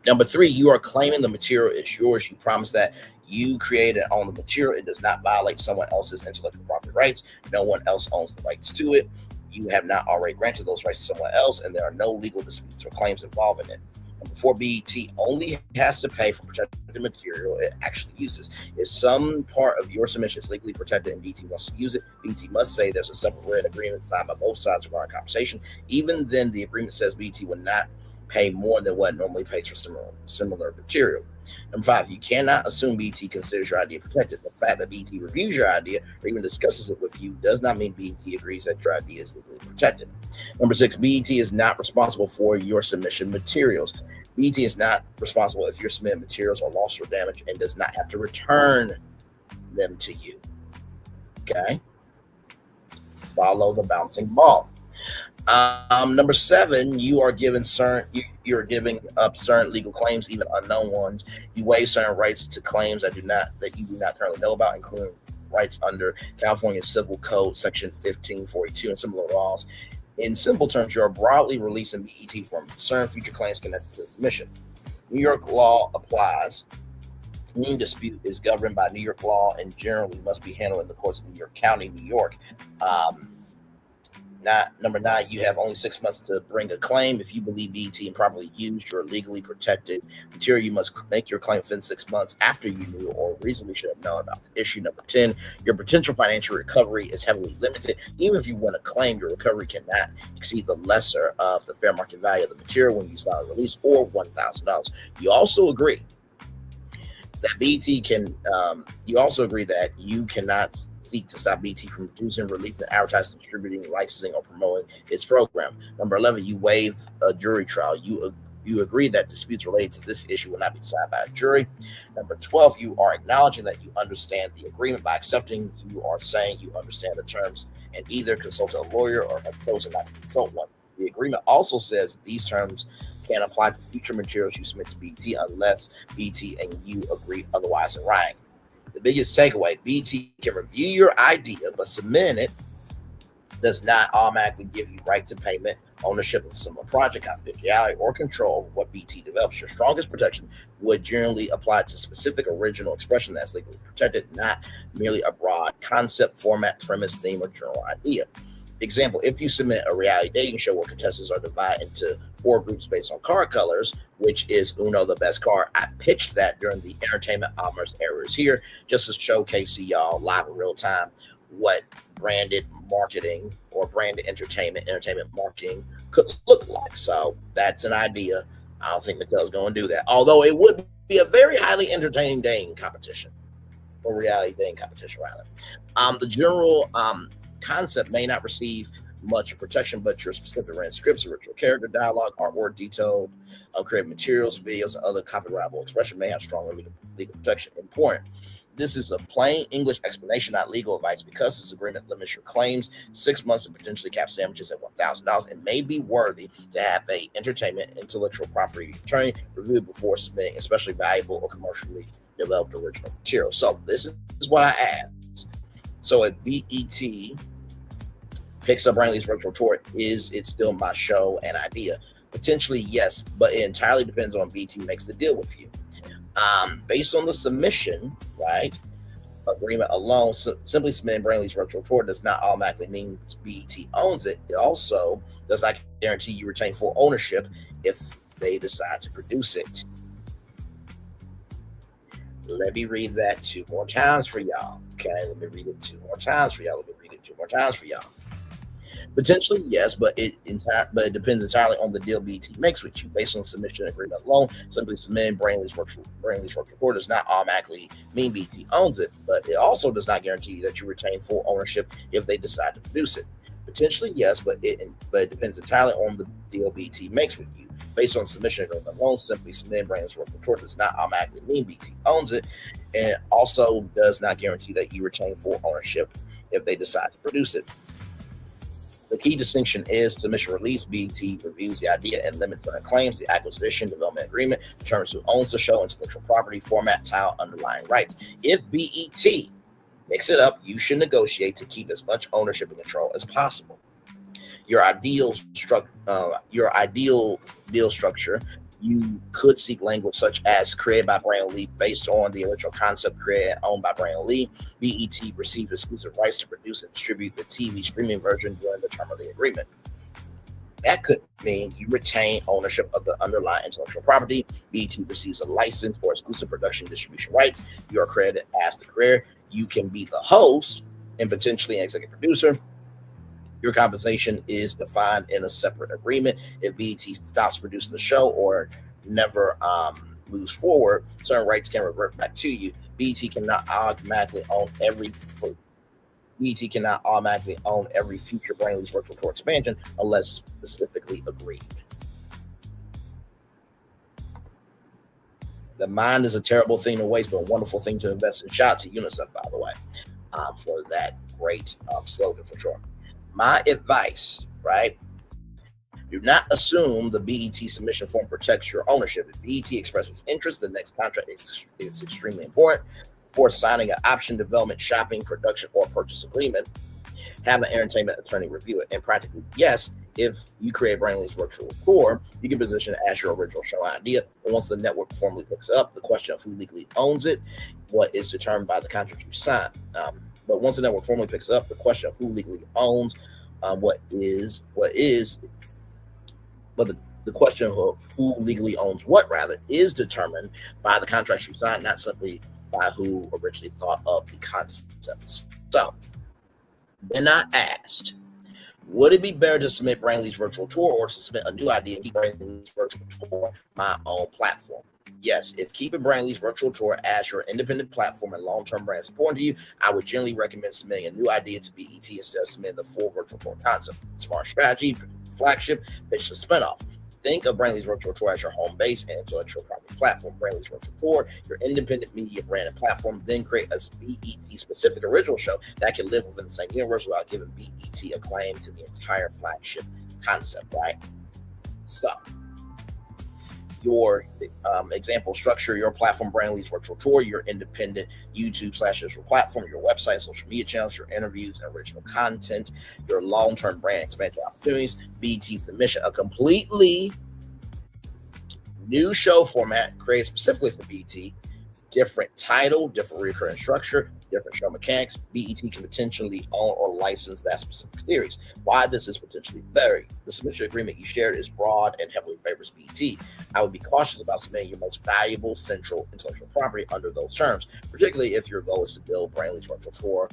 Number three, you are claiming the material is yours. You promise that you created and own the material. It does not violate someone else's intellectual property rights. No one else owns the rights to it. You have not already granted those rights to someone else, and there are no legal disputes or claims involved in it. Number four, BET only has to pay for protected material it actually uses. If some part of your submission is legally protected and BET wants to use it, BET must say there's a separate written agreement signed by both sides regarding compensation. Even then, the agreement says BET will not pay more than what it normally pays for similar material. Number five, you cannot assume BET considers your idea protected. The fact that BET reviews your idea or even discusses it with you does not mean BET agrees that your idea is legally protected. Number six, BET is not responsible for your submission materials. BET is not responsible if your submitted materials are lost or damaged and does not have to return them to you. Okay? Follow the bouncing ball. Number seven, you're giving up certain legal claims, even unknown ones. You waive certain rights to claims that you do not currently know about, including rights under California Civil Code Section 1542 and similar laws. In simple terms, you are broadly releasing BET from certain future claims connected to the submission. New York law applies. Any dispute is governed by New York law and generally must be handled in the courts of New York County, New York. Number 9, you have only 6 months to bring a claim. If you believe BET improperly used your legally protected material, you must make your claim within 6 months after you knew or reasonably should have known about the issue. Number 10, your potential financial recovery is heavily limited. Even if you win a claim, your recovery cannot exceed the lesser of the fair market value of the material when you file a release, or $1,000. You also agree that BET can. You also agree that you cannot seek to stop BET from producing, releasing, advertising, distributing, licensing, or promoting its program. Number 11, you waive a jury trial. You agree that disputes related to this issue will not be decided by a jury. Number 12, you are acknowledging that you understand the agreement. By accepting, you are saying you understand the terms and either consult a lawyer or have chosen not to consult one. The agreement also says these terms can apply to future materials you submit to BET unless BET and you agree otherwise in writing. The biggest takeaway, BET can review your idea, but submitting it does not automatically give you right to payment, ownership of some project, confidentiality, or control of what BET develops. Your strongest protection would generally apply to specific original expression that's legally protected, not merely a broad concept, format, premise, theme, or general idea. Example, if you submit a reality dating show where contestants are divided into 4 groups based on car colors, which is Uno the best car, I pitched that during the entertainment commerce areas here just to showcase to y'all live in real time what branded marketing or branded entertainment marketing could look like. So that's an idea. I don't think Mattel's going to do that, although it would be a very highly entertaining dating competition, or reality dating competition rather. The general concept may not receive much protection, but your specific written scripts, original character, dialogue, artwork, detailed creative materials, videos, and other copyrightable expression may have stronger legal protection. Important. This is a plain English explanation, not legal advice. Because this agreement limits your claims 6 months and potentially caps damages at $1,000, it may be worthy to have a entertainment intellectual property attorney review before submitting especially valuable or commercially developed original material. So this is what I asked. So if BET picks up Brantley's virtual tour, is it still my show and idea? Potentially, yes, but it entirely depends on BET makes the deal with you. Based on the submission, right, agreement alone, simply submitting Brantley's virtual tour does not automatically mean BET owns it. It also does not guarantee you retain full ownership if they decide to produce it. Let me read that 2 more times for y'all. Okay, let me read it 2 more times for y'all. Potentially, yes, but it depends entirely on the deal BET makes with you. Based on submission agreement alone, simply submitting Brantley's virtual tour does not automatically mean BET owns it, but it also does not guarantee that you retain full ownership if they decide to produce it. Potentially, yes, but it depends entirely on the deal BET makes with you. Based on submission agreement alone, simply submitting Brantley's virtual tour does not automatically mean BET owns it, and it also does not guarantee that you retain full ownership if they decide to produce it. The key distinction is submission release. BET reviews the idea and limits their claims. The acquisition development agreement determines who owns the show, intellectual property, format, style, underlying rights. If BET mix it up, you should negotiate to keep as much ownership and control as possible. Your ideal deal structure, you could seek language such as created by Brantley based on the original concept created and owned by Brantley. BET receives exclusive rights to produce and distribute the TV streaming version during the term of the agreement. That could mean you retain ownership of the underlying intellectual property. BET receives a license or exclusive production distribution rights. You are credited as the creator. You can be the host and potentially an executive producer. Your compensation is defined in a separate agreement. If BET stops producing the show or never moves forward, certain rights can revert back to you. BET cannot automatically own every future Brantley's virtual tour expansion unless specifically agreed. The mind is a terrible thing to waste, but a wonderful thing to invest in. Shout out to UNICEF, by the way, for that great slogan for sure. My advice, right? Do not assume the BET submission form protects your ownership. If BET expresses interest, the next contract is extremely important. Before signing an option, development, shopping, production, or purchase agreement, have an entertainment attorney review it. And practically, yes, if you create Brantley's virtual tour, you can position it as your original show idea. But once the network formally picks up, the question of who legally owns it, what is determined by the contract you sign. But once the network formally picks up, the question of who legally owns The question of who legally owns what, rather, is determined by the contracts you sign, not simply by who originally thought of the concept. So, then I asked, would it be better to submit Brainley's virtual tour or to submit a new idea and keep Brainley's virtual tour my own platform? Yes, if keeping Brainley's virtual tour as your independent platform and long-term brand is important to you, I would generally recommend submitting a new idea to BET instead of submitting the full virtual tour concept. Smart strategy, flagship, pitch the spinoff. Think of Brainley's virtual tour as your home base and intellectual property platform. Brainley's virtual tour, your independent media brand and platform. Then create a BET-specific original show that can live within the same universe without giving BET a claim to the entire flagship concept, right? So, your example structure, your platform, Brainley's virtual tour, your independent YouTube/digital platform, your website, social media channels, your interviews and original content, your long-term brand expansion opportunities, BT submission, a completely new show format created specifically for BT, different title, different recurring structure, different show mechanics. BET can potentially own or license that specific series. Why this is potentially better? The submission agreement you shared is broad and heavily favors BET. I would be cautious about submitting your most valuable central intellectual property under those terms, particularly if your goal is to build Brainley's virtual tour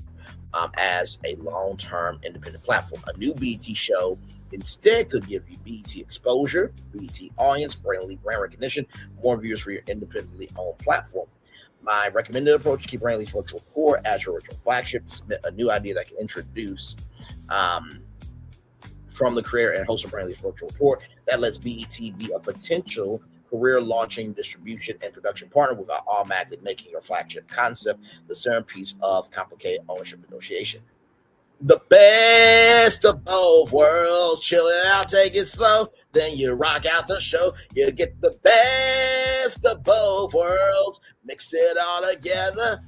as a long-term independent platform. A new BET show instead could give you BET exposure, BET audience, Brainley brand recognition, more viewers for your independently owned platform. My recommended approach: keep Brainley's virtual tour as your virtual flagship. Submit a new idea that can introduce from the creator and host of Brainley's virtual tour that lets BET be a potential career launching, distribution, and production partner without automatically making your flagship concept the centerpiece of complicated ownership negotiation. The best of both worlds. Chill it out, take it slow. Then you rock out the show. You get the best of both worlds. Mix it all together.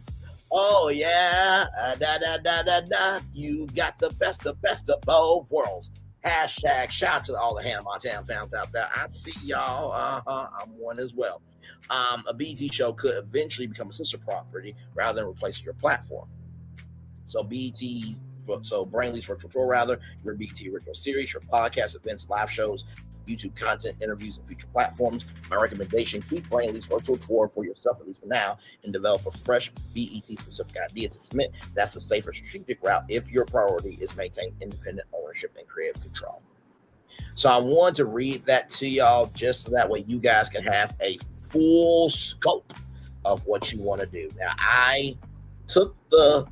Oh, yeah. Da, da, da, da, da. You got the best of both worlds. Hashtag shout out to all the Hannah Montana fans out there. I see y'all. I'm one as well. A BET show could eventually become a sister property rather than replacing your platform. So Brainley's virtual tour, rather, your BET original series, your podcast, events, live shows, YouTube content, interviews, and future platforms. My recommendation: keep Brainley's virtual tour for yourself, at least for now, and develop a fresh BET-specific idea to submit. That's the safer strategic route if your priority is maintaining independent ownership and creative control. So I wanted to read that to y'all just so that way you guys can have a full scope of what you want to do. Now, I took the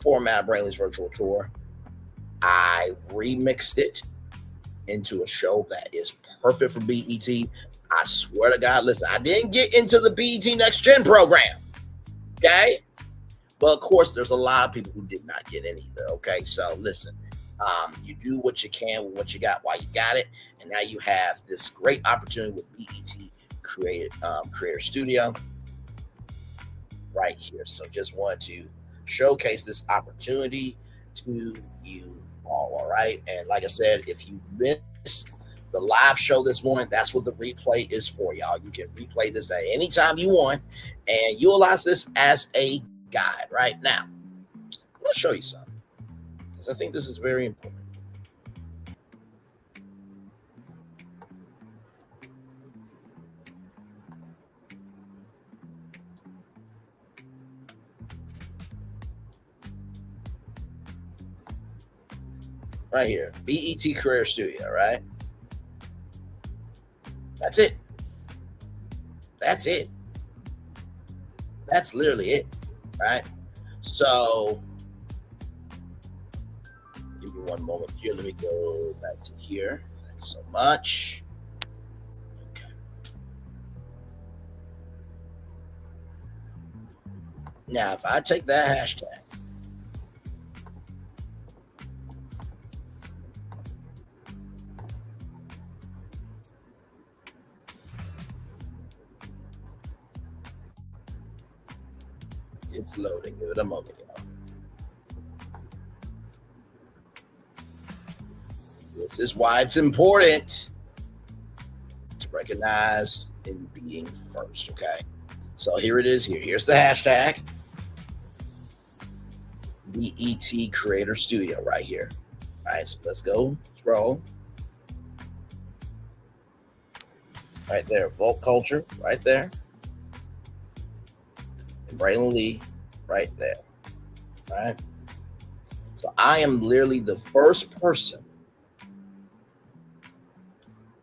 format of Brainley's virtual tour, I remixed it into a show that is perfect for BET. I swear to God, listen, I didn't get into the BET Next Gen program, okay? But of course, there's a lot of people who did not get in either, okay? So listen, you do what you can with what you got while you got it, and now you have this great opportunity with BET Creator Studio right here. So just wanted to showcase this opportunity to you all right? And like I said, if you missed the live show this morning, that's what the replay is for, y'all. You can replay this at any time you want and utilize this as a guide. Right now, I'm going to show you something because I think this is very important. Right here, BET Career Studio, right? That's it. That's it. That's literally it, right? So, give me one moment here. Let me go back to here. Thank you so much. Okay. Now, if I take that hashtag, it's loading. Give it a moment, y'all. This is why it's important to recognize in being first, okay? So here it is here. Here's the hashtag. BET Creator Studio right here. right, so let's go scroll. Right there, Folk Culture, right there. And Braylon Lee, right there. All right. So I am literally the first person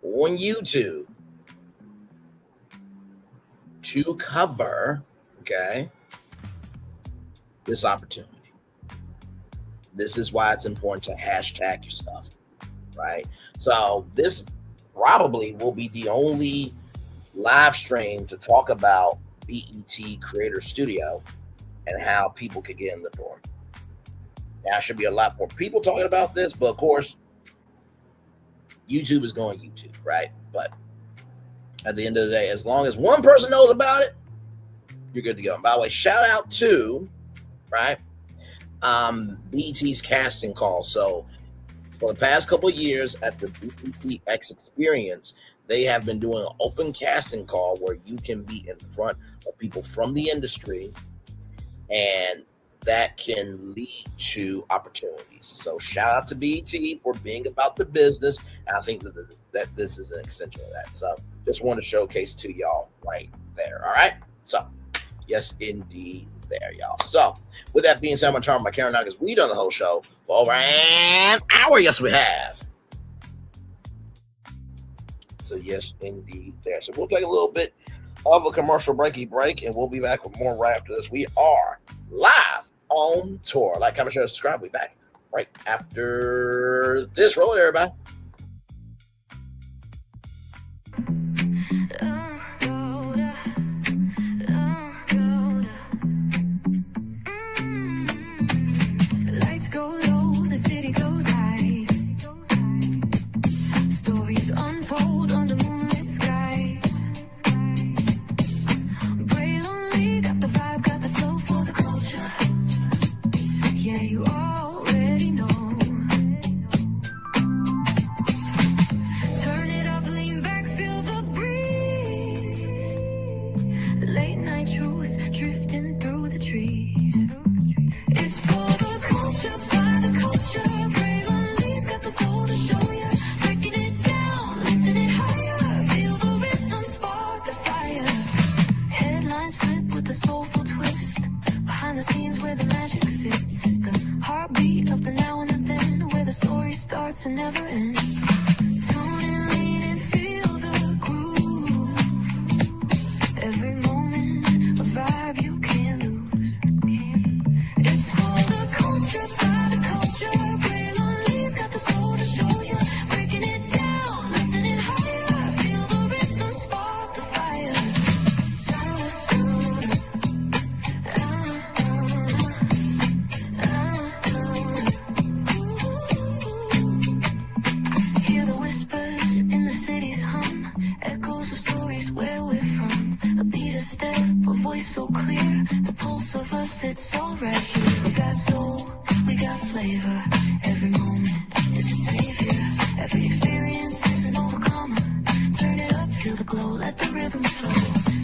on YouTube to cover, okay, this opportunity. This is why it's important to hashtag your stuff, right? So this probably will be the only live stream to talk about BET Creator Studio and how people could get in the door. Now, should be a lot more people talking about this, but of course, YouTube is going YouTube, right? But at the end of the day, as long as one person knows about it, you're good to go. And by the way, shout out to, right, BET's casting call. So for the past couple of years at the BET Experience, they have been doing an open casting call where you can be in front of people from the industry, and that can lead to opportunities. So shout out to BET for being about the business. And I think that this is an extension of that. So just want to showcase to y'all right there. All right. So yes, indeed there, y'all. So with that being said, I'm going to turn my camera now because we done the whole show for over an hour. Yes, we have. So yes, indeed there. So we'll take a little bit of a commercial break, and we'll be back with more right after this. We are live on tour. Like, comment, share, subscribe. We'll be back right after this. Roll it, everybody. Lights go low, the city goes high. Stories untold under moonlit skies. Braylon Lee got the vibe, got the flow for the culture. Yeah, you already know. Turn it up, lean back, feel the breeze. Late night truths drifting through the trees. It's for the culture, by the culture. Braylon Lee's got the soul to show ya. Breaking it down, lifting it higher. Feel the rhythm, spark the fire. Headlines flip with a soulful twist. Behind the scenes where the magic sits. It's the heartbeat of the now and the then, where the story starts and never ends. Tune in, lean and feel the groove. Every moment, a vibe you can't lose. It's for the culture, by the culture. Braylon Lee's got the soul to show ya. Breaking it down, lifting it higher. Feel the rhythm, spark the fire. Hear the whispers in the city's hum. Echoes of stories where we're from. A beat, a step, a voice so clear. The pulse of us, it's all right here. We got soul, we got flavor. Every moment is a savior. Every experience is an overcomer. Turn it up, feel the glow, let the rhythm flow.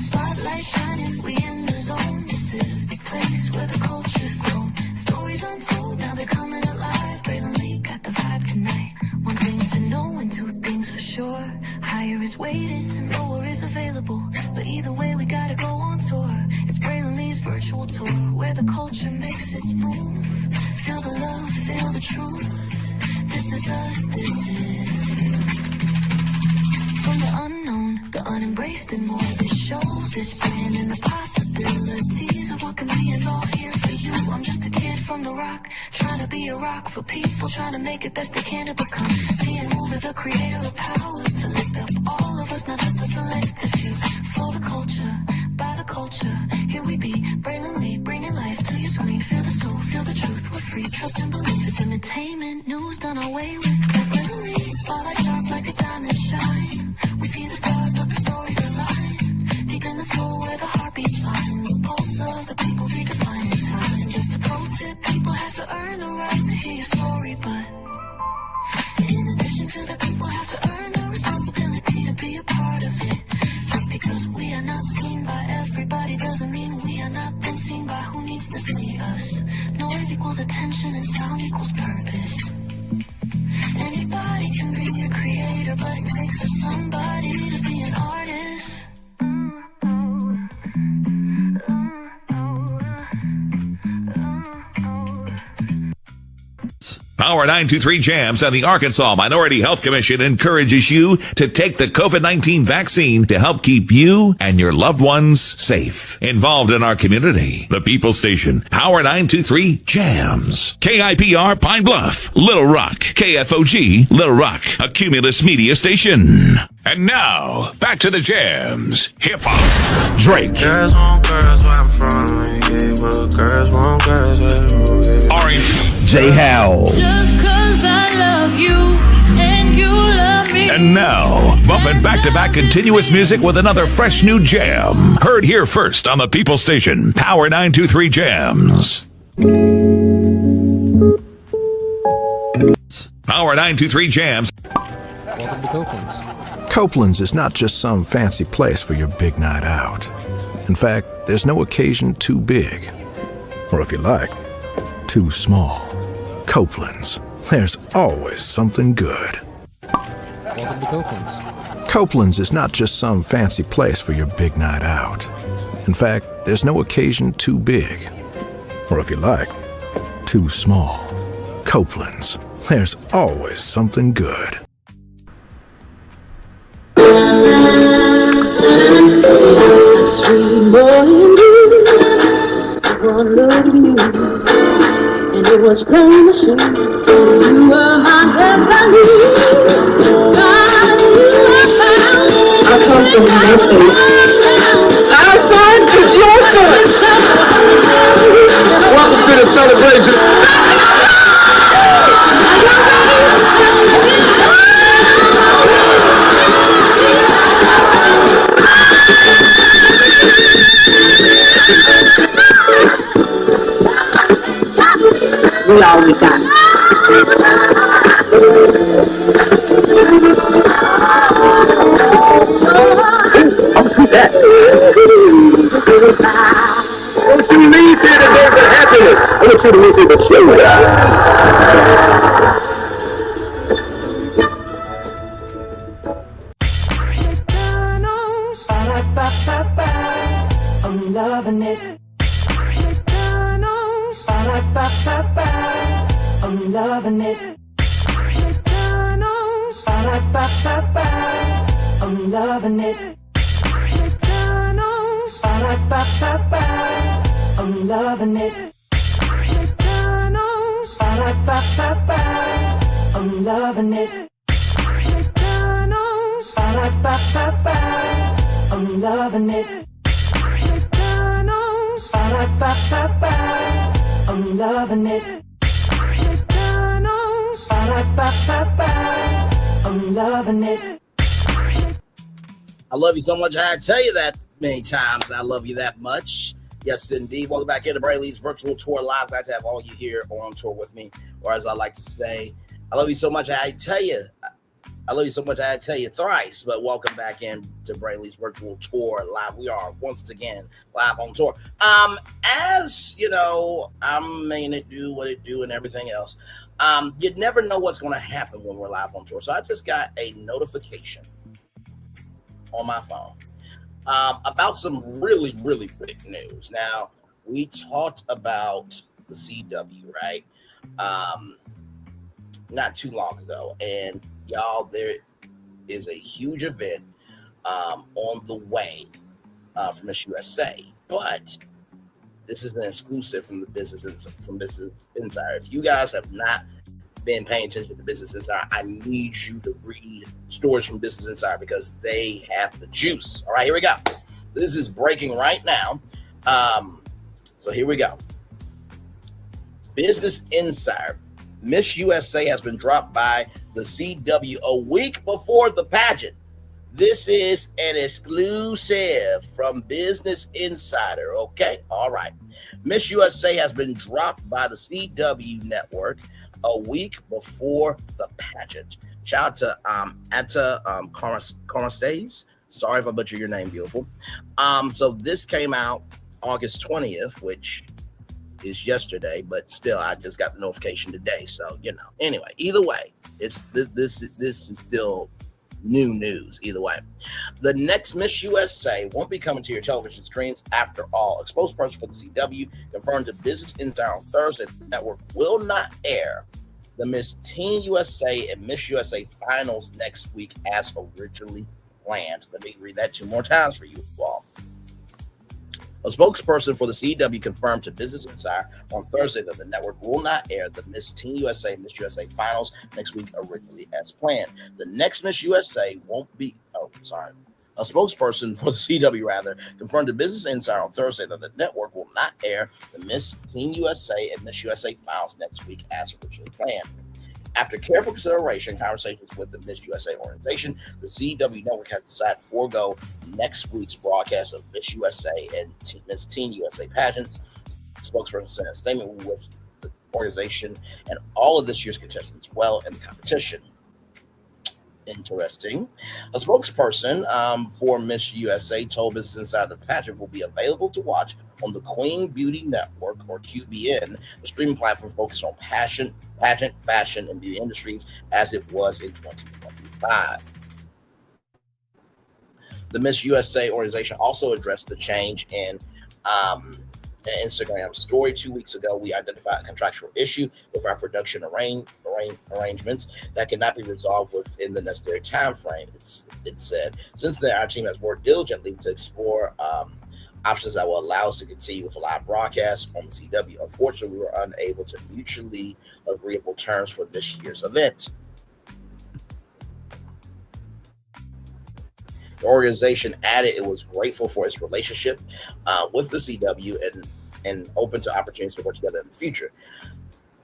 Spotlight shining, we in the zone. This is the place where the culture's grown. Stories untold, now they're coming alive. Braylon Lee got the vibe tonight. One thing to know and two things for sure. Higher is waiting and lower is available. But either way, we gotta go on tour. It's Braylon Lee's virtual tour, where the culture makes its move. Feel the love, feel the truth. This is us, this is you. From the unknown, the unembraced and more. This show, this brand, and the possibilities of what can be is all here for you. I'm just a kid from the rock, trying to be a rock for people, trying to make it best they can to become. Being moved as a creator of power, to lift up all of us, not just a selective few. For the culture, by the culture, here we be. Braylon Lee, bringing life to your screen. Feel the soul, feel the truth, we're free. Trust and believe it's entertainment, news done away with. Braylon Lee, spotlight sharp like a diamond shine. We see the stars, but the stories align. Deep in the soul where the heartbeats find. The pulse of the people redefining time. Just a pro tip, people have to earn the right to hear your story, but in addition to that, people have to earn the responsibility to be a part of it. Just because we are not seen by everybody doesn't mean we are not been seen by who needs to see us. Noise equals attention and sound equals purpose. writer, but it takes a somebody to be an artist. Power 923 Jams and the Arkansas Minority Health Commission encourages you to take the COVID-19 vaccine to help keep you and your loved ones safe. Involved in our community, the People Station, Power 923 Jams. KIPR Pine Bluff, Little Rock, KFOG, Little Rock, a Cumulus Media Station. And now, back to the jams. Hip-hop. Drake. Girls want girls where I'm from. Yeah, but girls want girls where R&B. J. Howell. Just 'cause I love you and you love me. And now, bumping back-to-back continuous music with another fresh new jam. Heard here first on the People Station, Power 923 Jams. Power 923 Jams. Welcome to Copeland's. Copeland's is not just some fancy place for your big night out. In fact, there's no occasion too big. Or if you like, too small. Copeland's. There's always something good. Welcome to Copeland's. Copeland's is not just some fancy place for your big night out. In fact, there's no occasion too big. Or if you like, too small. Copeland's. There's always something good. Sweet boy and you, one look at you, and it was plain to see you were my destiny. I come from nothing. Our son is your son. Welcome to the celebration. We all we got. I'll see that. Don't you leave here today with happiness. I want you to leave here with I'm loving it. I'm loving it. McDonald's. I'm loving it. McDonald's. I'm loving it. McDonald's. I'm loving it. McDonald's. I'm loving it. McDonald's. I'm loving it. McDonald's. I'm loving it. I love you so much. I tell you that many times. I love you that much. Yes, indeed. Welcome back into Brayley's virtual tour live. Glad to have all you here on tour with me, or as I like to say, I love you so much. I tell you, I love you so much. I tell you thrice. But welcome back into Brayley's virtual tour live. We are once again live on tour. As you know, I'm making it do what it do and everything else. You never know what's going to happen when we're live on tour. So I just got a notification on my phone about some really, really big news. Now, we talked about the CW, right? Not too long ago. And y'all, there is a huge event on the way from Miss USA. But this is an exclusive from the Business Insider. If you guys have not been paying attention to Business Insider, I need you to read stories from Business Insider because they have the juice. All right, here we go. This is breaking right now. So here we go. Business Insider. Miss USA has been dropped by the CW a week before the pageant. This is an exclusive from Business Insider. Okay, all right. Miss USA has been dropped by the CW network a week before the pageant. Shout out to Atta Cormastays. Sorry if I butcher your name, beautiful. So this came out August 20th, which is yesterday, but still, I just got the notification today. So, you know, anyway, either way, it's this is still new news either way. The next Miss USA won't be coming to your television screens after all. A spokesperson for the CW confirmed to Business Insider on Thursday the network will not air the Miss Teen USA and Miss USA finals next week as originally planned. Let me read that 2 more times for you all. A spokesperson for the CW confirmed to Business Insider on Thursday that the network will not air the Miss Teen USA and Miss USA finals next week originally as planned. The next Miss USA won't be, A spokesperson for the CW confirmed to Business Insider on Thursday that the network will not air the Miss Teen USA and Miss USA finals next week as originally planned. After careful consideration and conversations with the Miss USA organization, the CW network has decided to forego next week's broadcast of Miss USA and Miss Teen USA pageants. The spokesperson sent a statement with the organization and all of this year's contestants well in the competition. Interesting. A spokesperson for Miss USA told Business Insider that the pageant will be available to watch on the Queen Beauty Network, or QBN, the streaming platform focused on pageant, fashion, and beauty industries, as it was in 2025. The Miss USA organization also addressed the change in Instagram story 2 weeks ago. We identified a contractual issue with our production arrangements that cannot be resolved within the necessary time frame. It said, since then, our team has worked diligently to explore options that will allow us to continue with a live broadcast on the CW. Unfortunately, we were unable to mutually agreeable terms for this year's event. The organization added it was grateful for its relationship with the CW and open to opportunities to work together in the future.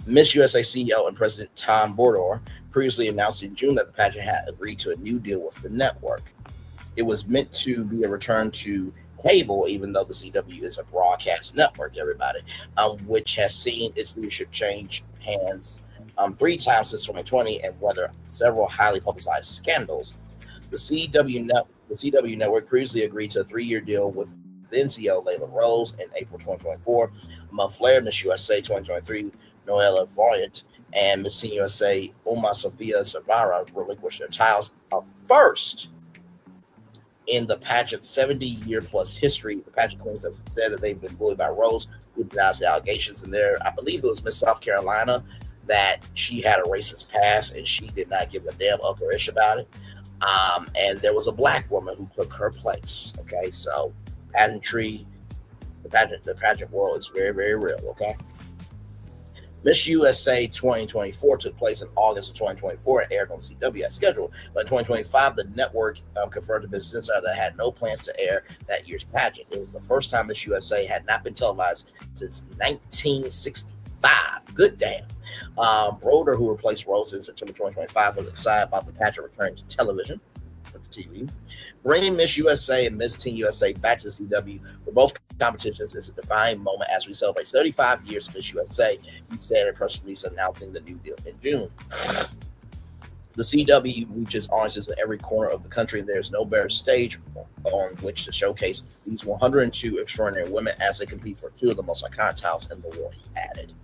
Miss USA CEO and President Tom Bordor previously announced in June that the pageant had agreed to a new deal with the network. It was meant to be a return to cable, even though the CW is a broadcast network, everybody, which has seen its leadership change hands 3 times since 2020 and weather several highly publicized scandals. The CW network previously agreed to a 3-year deal with then CEO Layla Rose in April 2024. Among Flair, Miss USA 2023, Noella Voyant, and Miss Teen USA, Uma Sofia Savara relinquished their titles. First in the pageant's 70-year-plus history, the pageant queens have said that they've been bullied by Rose, who denies the allegations in there. I believe it was Miss South Carolina that she had a racist past and she did not give a damn uckerish about it. And there was a black woman who took her place. Okay, so pageantry, the pageant world is very, very real. Okay. Miss USA 2024 took place in August of 2024 and aired on CW as scheduled. But in 2025, the network confirmed to Business Insider that it had no plans to air that year's pageant. It was the first time Miss USA had not been televised since 1965. Good damn. Broder, who replaced Rose in September 2025, was excited about the pageant returning to television, or to TV. Bringing Miss USA and Miss Teen USA back to CW for both competitions is a defining moment as we celebrate 35 years of Miss USA. He said in a press release announcing the new deal in June. The CW reaches audiences in every corner of the country, and there's no better stage on which to showcase these 102 extraordinary women as they compete for 2 of the most iconic titles in the world, he added.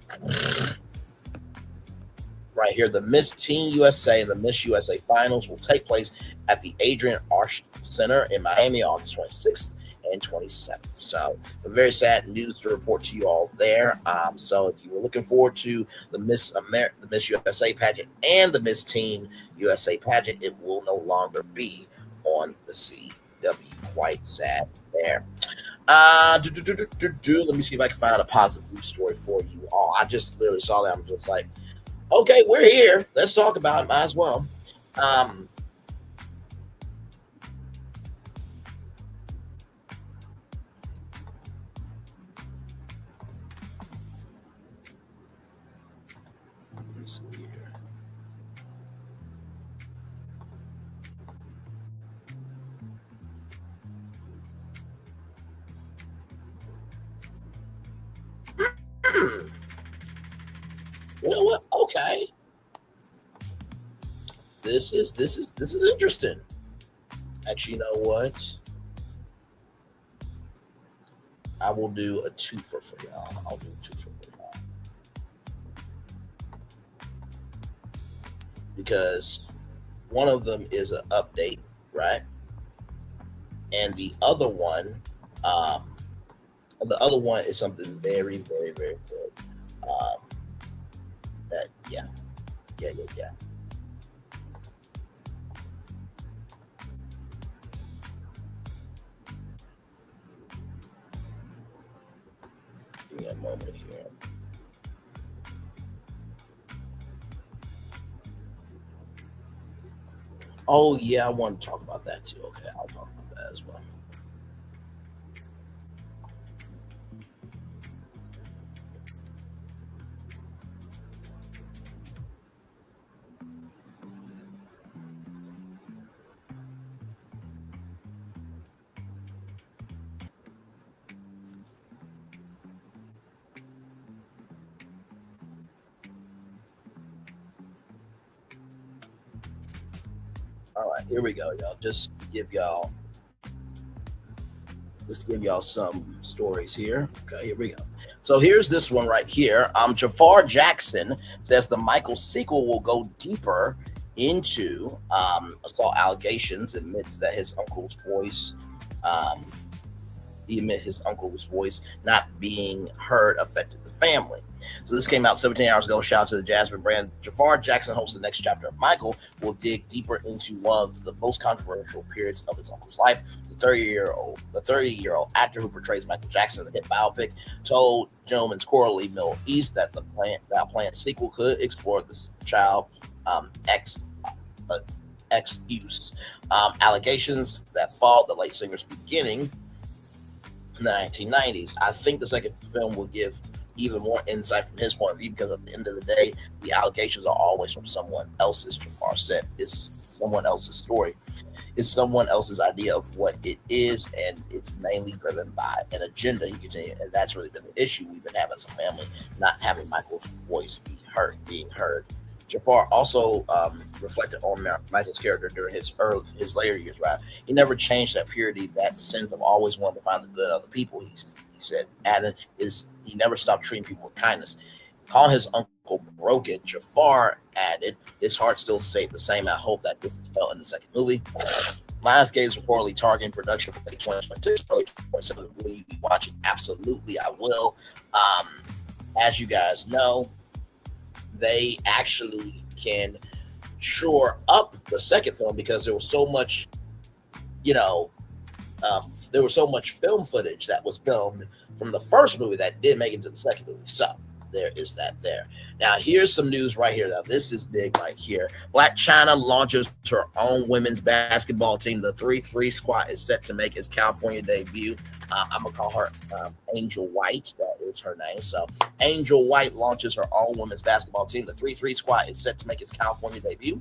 Right here, the Miss Teen USA and the Miss USA finals will take place at the Adrian Arsh Center in Miami, August 26th and 27th. So some very sad news to report to you all there. So if you were looking forward to the Miss USA pageant and the Miss Teen USA pageant, it will no longer be on the CW. Quite sad there. Let me see if I can find a positive news story for you all. I just literally saw that. I'm just like, okay, we're here. Let's talk about it. Might as well. Let's see here. You know what? Okay. This is interesting. Actually, you know what? I will do a twofer for y'all. I'll do a twofer for y'all. Because One of them is an update, right? And the other one is something very, very, very good. Yeah. Give me a moment here. Oh yeah, I want to talk about that too. Okay, I'll talk about that as well. All right, here we go, y'all. Just to give y'all some stories here. Okay, here we go. So here's this one right here. Jafar Jackson says the Michael sequel will go deeper into assault allegations, admits that his uncle's voice not being heard affected the family. So this came out 17 hours ago. Shout out to the Jasmine brand. Jafar Jackson hosts the next chapter of Michael. Will dig deeper into one of the most controversial periods of his uncle's life. The 30-year-old actor who portrays Michael Jackson in the hit biopic told Gentleman's Quarterly Middle East that the planned sequel could explore this child ex-use allegations that followed the late singer's beginning in the 1990s. I think the second film will give even more insight from his point of view, because at the end of the day, the allegations are always from someone else's. Jafar said it's someone else's story. It's someone else's idea of what it is, and it's mainly driven by an agenda, he continued. And that's really been the issue we've been having as a family, not having Michael's voice being heard. Jafar also reflected on Michael's character during his later years, right? He never changed that purity, that sense of always wanting to find the good in other people. He said, added, he never stopped treating people with kindness. Calling his uncle broken, Jafar added, his heart still stayed the same. I hope that this is felt in the second movie. Lionsgate is reportedly targeting production for late 2022. Early 2027. Will you be watching? Absolutely, I will. As you guys know, they actually can shore up the second film because there was so much, there was so much film footage that was filmed from the first movie that did make it to the second movie. So there is that there. Now, here's some news right here. Now, this is big right here. Black China launches her own women's basketball team. The 3-3 squad is set to make its California debut. I'm going to call her Angel White. That is her name. So Angel White launches her own women's basketball team. The 3-3 squad is set to make its California debut.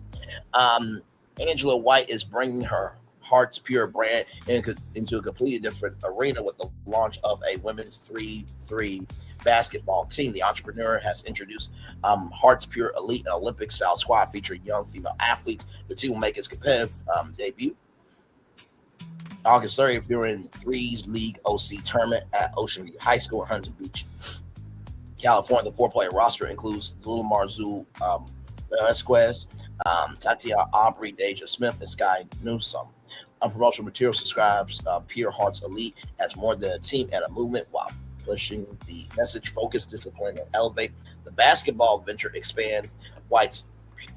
Angela White is bringing her Heart's Pure brand into a completely different arena with the launch of a women's 3-3 basketball team. The entrepreneur has introduced Heart's Pure Elite, an Olympic-style squad featuring young female athletes. The team will make its competitive debut August 30th during Threes League OC tournament at Ocean View High School in Huntington Beach, California. The four-player roster includes Zulmar Zul Esquez, Tatiana Aubrey, Deja Smith, and Sky Newsome. Promotional material describes Pure Hearts Elite as more than a team and a movement while pushing the message, focus, discipline, and elevate. The basketball venture expands White's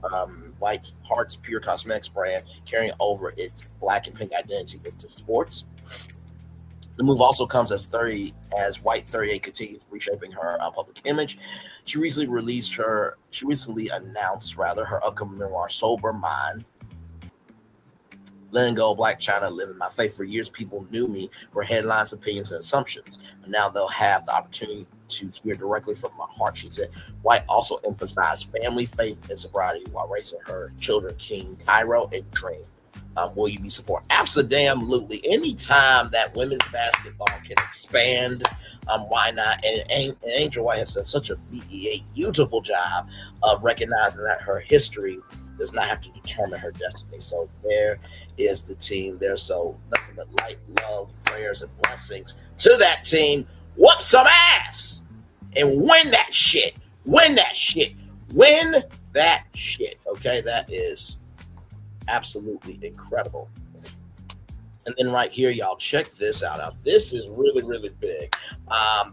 Heart's Pure Cosmetics brand, carrying over its black and pink identity into sports. The move also comes as White 38 continues reshaping her public image. She recently announced her upcoming memoir, Sober Mind. Letting go of Black China, living my faith. For years, people knew me for headlines, opinions, and assumptions. But now they'll have the opportunity to hear directly from my heart, she said. White also emphasized family, faith, and sobriety while raising her children, King, Cairo, and Dream. Will you be supported? Absolutely. Anytime that women's basketball can expand, why not? And Angel White has done such a beautiful job of recognizing that her history does not have to determine her destiny. So there is the team there. So nothing but light, love, prayers, and blessings to that team. Whoop some ass and win that shit. Win that shit. Win that shit. Okay, that is Absolutely incredible. And then right here, y'all, check this out. Now, this is really, really big.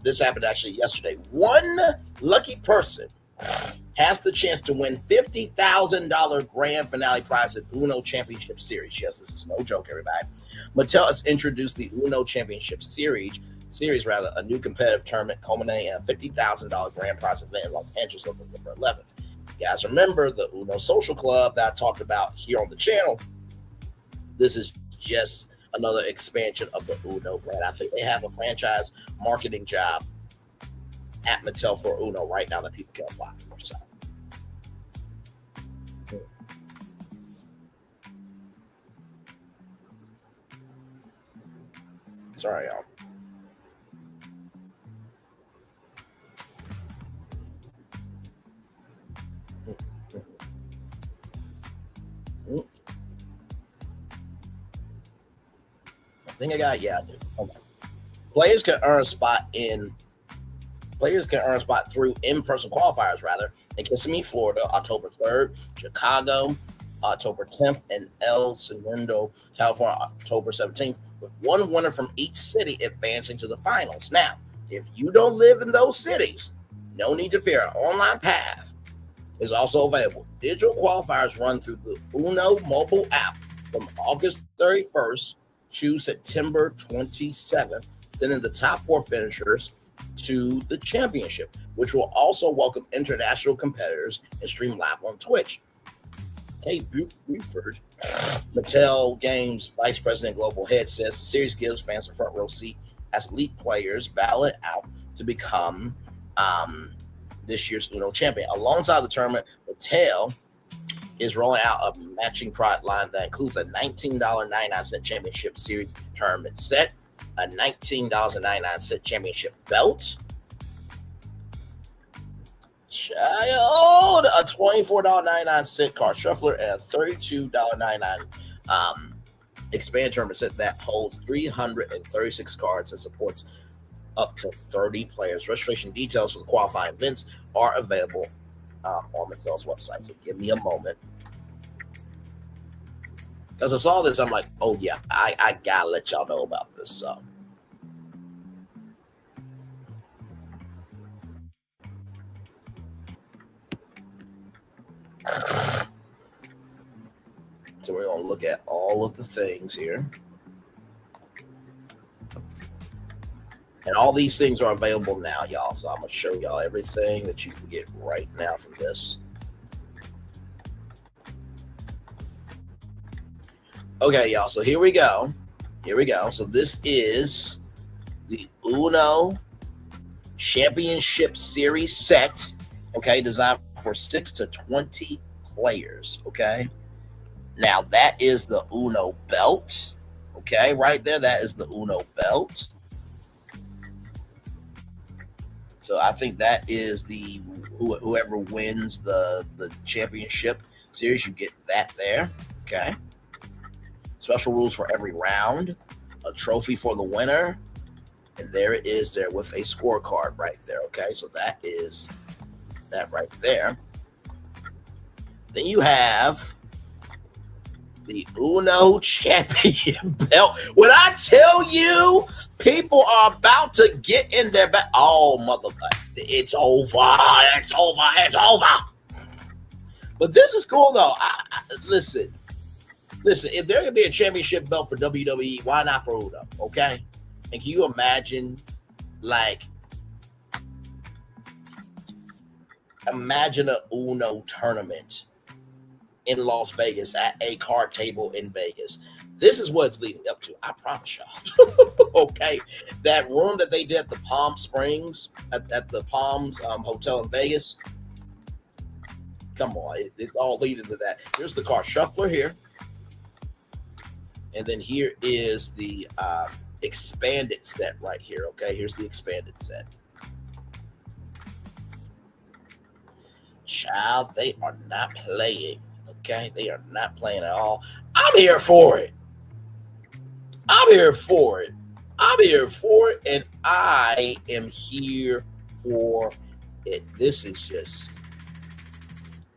This happened actually yesterday. One lucky person has the chance to win $50,000 grand finale prize at Uno Championship Series. Yes, this is no joke, everybody. Mattel has introduced the Uno Championship Series, a new competitive tournament culminating in a $50,000 grand prize event in Los Angeles on November 11th. You guys remember the Uno Social Club that I talked about here on the channel? This is just another expansion of the Uno brand. I think they have a franchise marketing job at Mattel for Uno right now that people can apply for. So. Sorry, y'all. I think I got it. Yeah, I do. Okay. Players can earn a spot through in-person qualifiers, in Kissimmee, Florida, October 3rd, Chicago, October 10th, and El Segundo, California, October 17th, with one winner from each city advancing to the finals. Now, if you don't live in those cities, no need to fear. An online path is also available. Digital qualifiers run through the Uno mobile app from August 31st to September 27th, sending the top 4 finishers to the championship, which will also welcome international competitors and stream live on Twitch. Hey, Buford, Mattel Games Vice President Global Head, says the series gives fans a front row seat as elite players battle it out to become this year's Uno champion. Alongside the tournament, Mattel is rolling out a matching product line that includes a $19.99 championship series tournament set, a $19.99 championship belt, child, a $24.99 card shuffler, and a $32.99 expand tournament set that holds 336 cards and supports up to 30 players. Registration details for the qualifying events are available on Mattel's website. So give me a moment. Because I saw this, I'm like, oh yeah, I gotta let y'all know about this. So we're gonna look at all of the things here. And all these things are available now, y'all. So I'm gonna show y'all everything that you can get right now from this. Okay, y'all. So here we go. So this is the Uno Championship Series set. Okay, designed for 6 to 20 players. Okay. Now that is the Uno belt. Okay, right there. That is the Uno belt. So I think that is the whoever wins the championship series, you get that there. Okay. Special rules for every round, a trophy for the winner, and there it is there with a scorecard right there. Okay, so that is that right there. Then you have the Uno champion belt. When I tell you, people are about to get in their back. Oh, motherfucker. It's over. It's over. It's over. But this is cool, though. Listen, if there could be a championship belt for WWE, why not for Uno? Okay? And can you imagine, imagine a Uno tournament in Las Vegas at a card table in Vegas. This is what it's leading up to. I promise y'all. Okay. That room that they did at the Palm Springs, at the Palms Hotel in Vegas. Come on. It's all leading to that. Here's the card shuffler here. And then here is the expanded set right here. Okay. Here's the expanded set. Child, they are not playing. Okay. They are not playing at all. I'm here for it. And I am here for it. This is just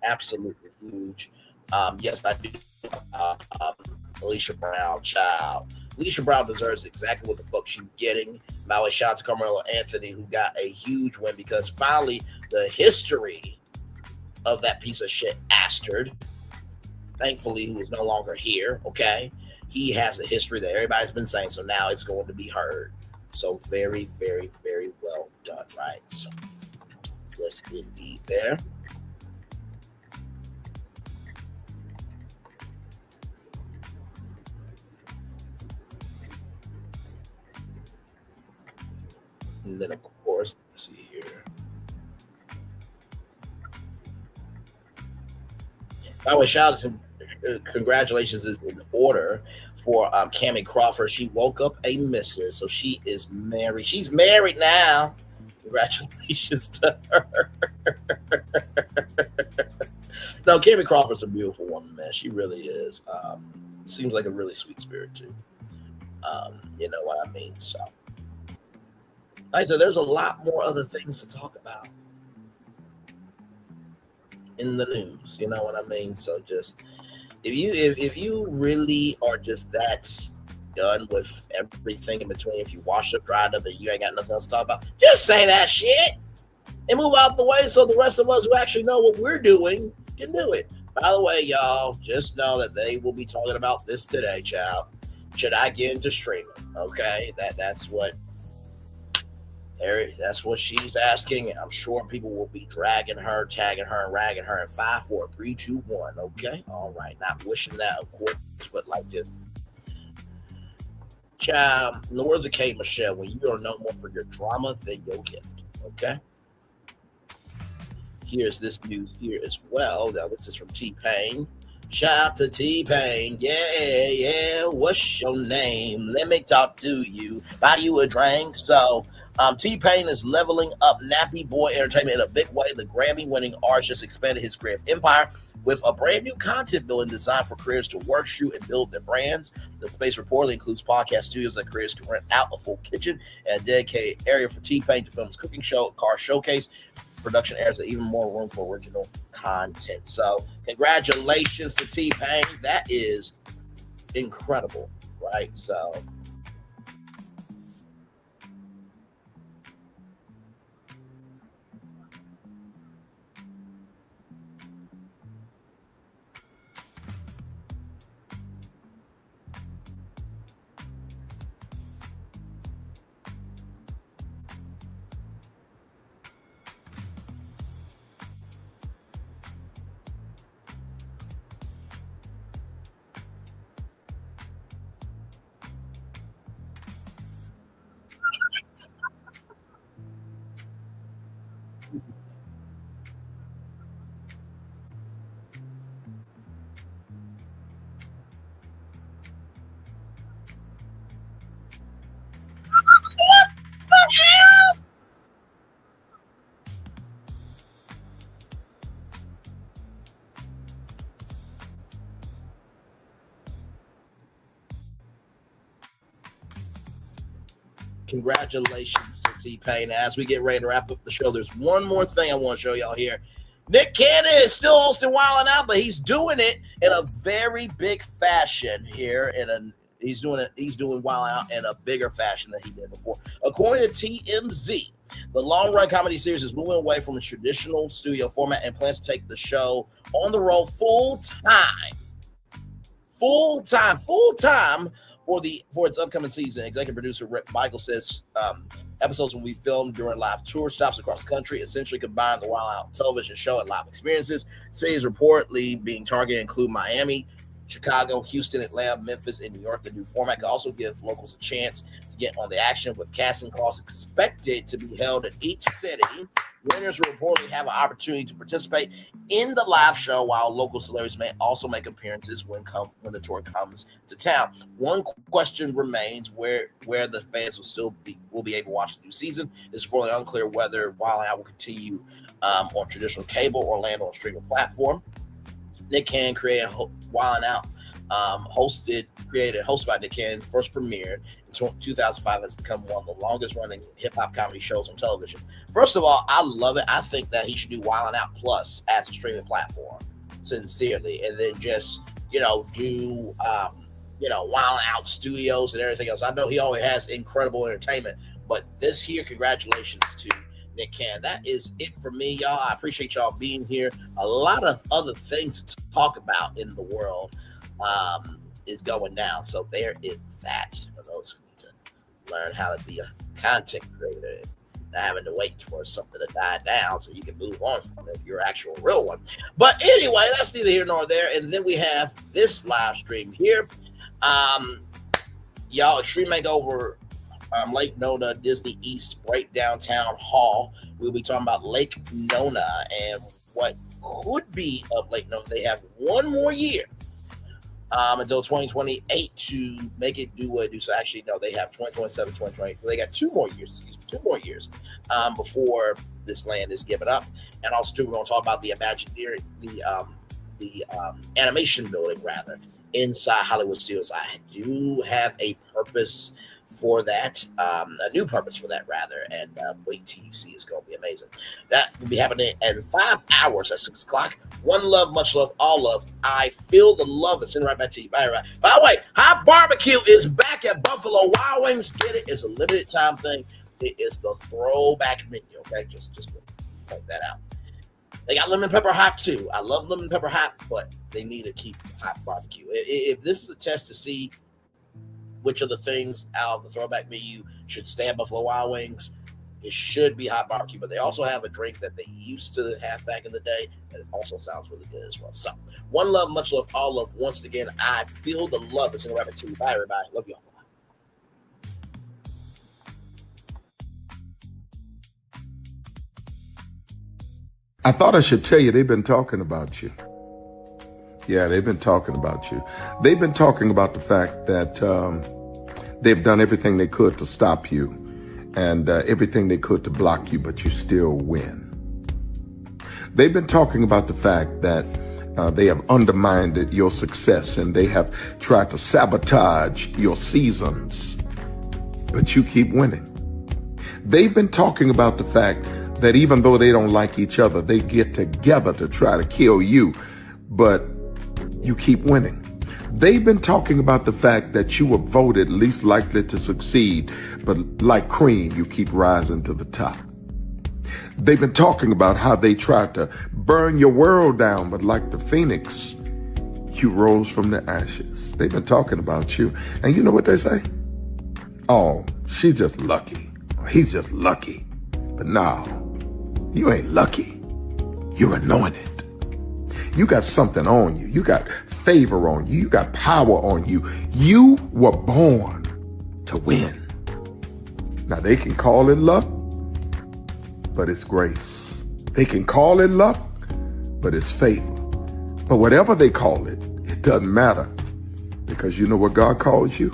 absolutely huge. Yes, I do Alicia Brown, child. Alicia Brown deserves exactly what the fuck she's getting. By the way, shout out to Carmelo Anthony, who got a huge win because finally the history of that piece of shit Astard, thankfully, who is no longer here, okay? He has a history that everybody's been saying, so now it's going to be heard. So very, very, very well done, right? So let's indeed there. And then, of course, let's see here. By the way, shout out to congratulations is in order for Cammie Crawford. She woke up a missus, so she is married. She's married now. Congratulations to her. No, Cammie Crawford's a beautiful woman, man. She really is. Seems like a really sweet spirit too. You know what I mean? So, like I said, there's a lot more other things to talk about in the news. You know what I mean? So just if you really are just that done with everything in between, if you wash up, dried up, and you ain't got nothing else to talk about, just say that shit and move out the way so the rest of us who actually know what we're doing can do it. By the way, y'all, just know that they will be talking about this today, child. Should I get into streaming? Okay, that's what she's asking, and I'm sure people will be dragging her, tagging her, and ragging her in 5, 4, 3, 2, 1. Okay, all right. Not wishing that, of course, but like this. Child, in the words of Kate Michelle, when you are no more for your drama than your gift. Okay. Here's this news here as well. Now, this is from T-Pain. Shout out to T-Pain. Yeah. What's your name? Let me talk to you. Buy you a drink. So, T-Pain is leveling up Nappy Boy Entertainment in a big way. The Grammy-winning artist just expanded his creative empire with a brand new content building designed for creators to work, shoot, and build their brands. The space reportedly includes podcast studios that creators can rent out a full kitchen and a dedicated area for T-Pain to film his cooking show, car showcase. Production areas and even more room for original content. So, congratulations to T-Pain. That is incredible, right? So, congratulations to T-Pain. As we get ready to wrap up the show, there's one more thing I want to show y'all here. Nick Cannon is still hosting Wild 'N Out, but he's doing it in a very big fashion here. He's doing Wild 'N Out in a bigger fashion than he did before. According to TMZ, the long-run comedy series is moving away from a traditional studio format and plans to take the show on the road full-time for its upcoming season. Executive producer Rick Michael says episodes will be filmed during live tour stops across the country, essentially combine the Wild 'N Out television show and live experiences. Cities reportedly being targeted include Miami, Chicago, Houston, Atlanta, Memphis, and New York. The new format could also give locals a chance to get on the action, with casting calls expected to be held in each city. Winners will reportedly have an opportunity to participate in the live show, while local celebrities may also make appearances when the tour comes to town. One question remains: where the fans will be able to watch the new season. It's reportedly unclear whether Wild 'N Out will continue on traditional cable or land on a streaming platform. Nick Cannon created Wild 'N Out, hosted by Nick Cannon, first premiered in 2005, has become one of the longest running hip hop comedy shows on television. First of all, I love it. I think that he should do Wild 'N Out Plus as a streaming platform, sincerely, and then just do Wild Out Studios and everything else. I know he always has incredible entertainment, but this here, congratulations to Nick Cannon. That is it for me, y'all. I appreciate y'all being here. A lot of other things to talk about in the world is going down. So there is that for those who need to learn how to be a content creator and not having to wait for something to die down so you can move on from your actual real one. But anyway, that's neither here nor there. And then we have this live stream here. Y'all, Extreme Makeover Lake Nona Disney East Breakdown Town Hall. We'll be talking about Lake Nona and what could be of Lake Nona. They have one more year until 2028 to make it do what it do. So actually, no, they have 2027, 2020. They got 2 more years, two more years before this land is given up. And also, too, we're going to talk about the Imagineering, the animation building, rather, inside Hollywood Studios. I do have a purpose for that, a new purpose for that, rather, and wait till you see. It's going to be amazing. That will be happening in 5 hours at 6 o'clock. One love, much love, all love. I feel the love. It's in right back to you. Bye, right. By the way, Hot Barbecue is back at Buffalo Wild Wings. Get it. It's a limited time thing. It is the throwback menu. Okay, just point that out. They got lemon pepper hot too. I love lemon pepper hot, but they need to keep Hot Barbecue. If this is a test to see which of the things out of the throwback menu should stay at Buffalo Wild Wings, it should be Hot Barbecue. But they also have a drink that they used to have back in the day that also sounds really good as well. So, one love, much love, all love. Once again, I feel the love. It's in the rabbit too. Bye, everybody. Love y'all. I thought I should tell you, they've been talking about you. Yeah, they've been talking about you. They've been talking about the fact that they've done everything they could to stop you and everything they could to block you, but you still win. They've been talking about the fact that they have undermined your success and they have tried to sabotage your seasons, but you keep winning. They've been talking about the fact that even though they don't like each other, they get together to try to kill you, but you keep winning. They've been talking about the fact that you were voted least likely to succeed, but like cream, you keep rising to the top. They've been talking about how they tried to burn your world down, but like the phoenix, you rose from the ashes. They've been talking about you. And you know what they say? Oh, she's just lucky. He's just lucky. But no, you ain't lucky. You're anointed. You got something on you. You got favor on you. You got power on you. You were born to win. Now, they can call it luck, but it's grace. They can call it luck, but it's favor. But whatever they call it, it doesn't matter, because you know what God calls you?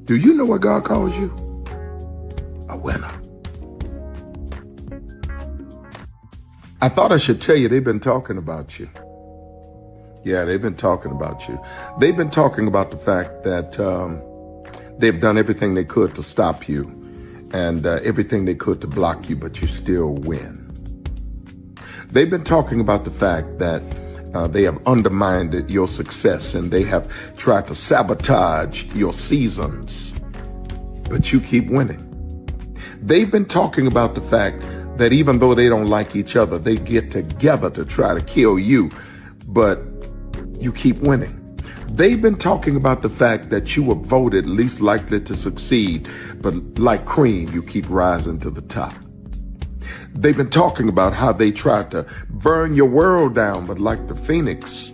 Do you know what God calls you? A winner. I thought I should tell you, they've been talking about you. Yeah, they've been talking about you. They've been talking about the fact that they've done everything they could to stop you and everything they could to block you, but you still win. They've been talking about the fact that they have undermined your success and they have tried to sabotage your seasons, but you keep winning. They've been talking about the fact that even though they don't like each other, they get together to try to kill you, but you keep winning. They've been talking about the fact that you were voted least likely to succeed, but like cream, you keep rising to the top. They've been talking about how they tried to burn your world down, but like the phoenix,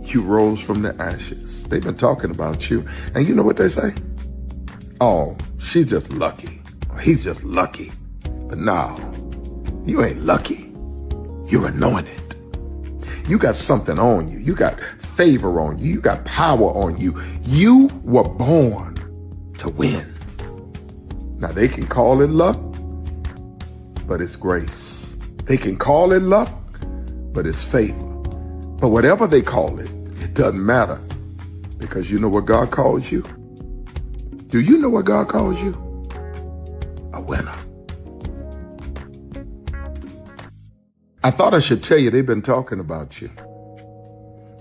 you rose from the ashes. They've been talking about you. And you know what they say? Oh, she's just lucky. He's just lucky. But no, you ain't lucky. You're anointed. You got something on you. You got favor on you. You got power on you. You were born to win. Now, they can call it luck, but it's grace. They can call it luck, but it's favor. But whatever they call it, it doesn't matter, because you know what God calls you? Do you know what God calls you? A winner. I thought I should tell you, they've been talking about you.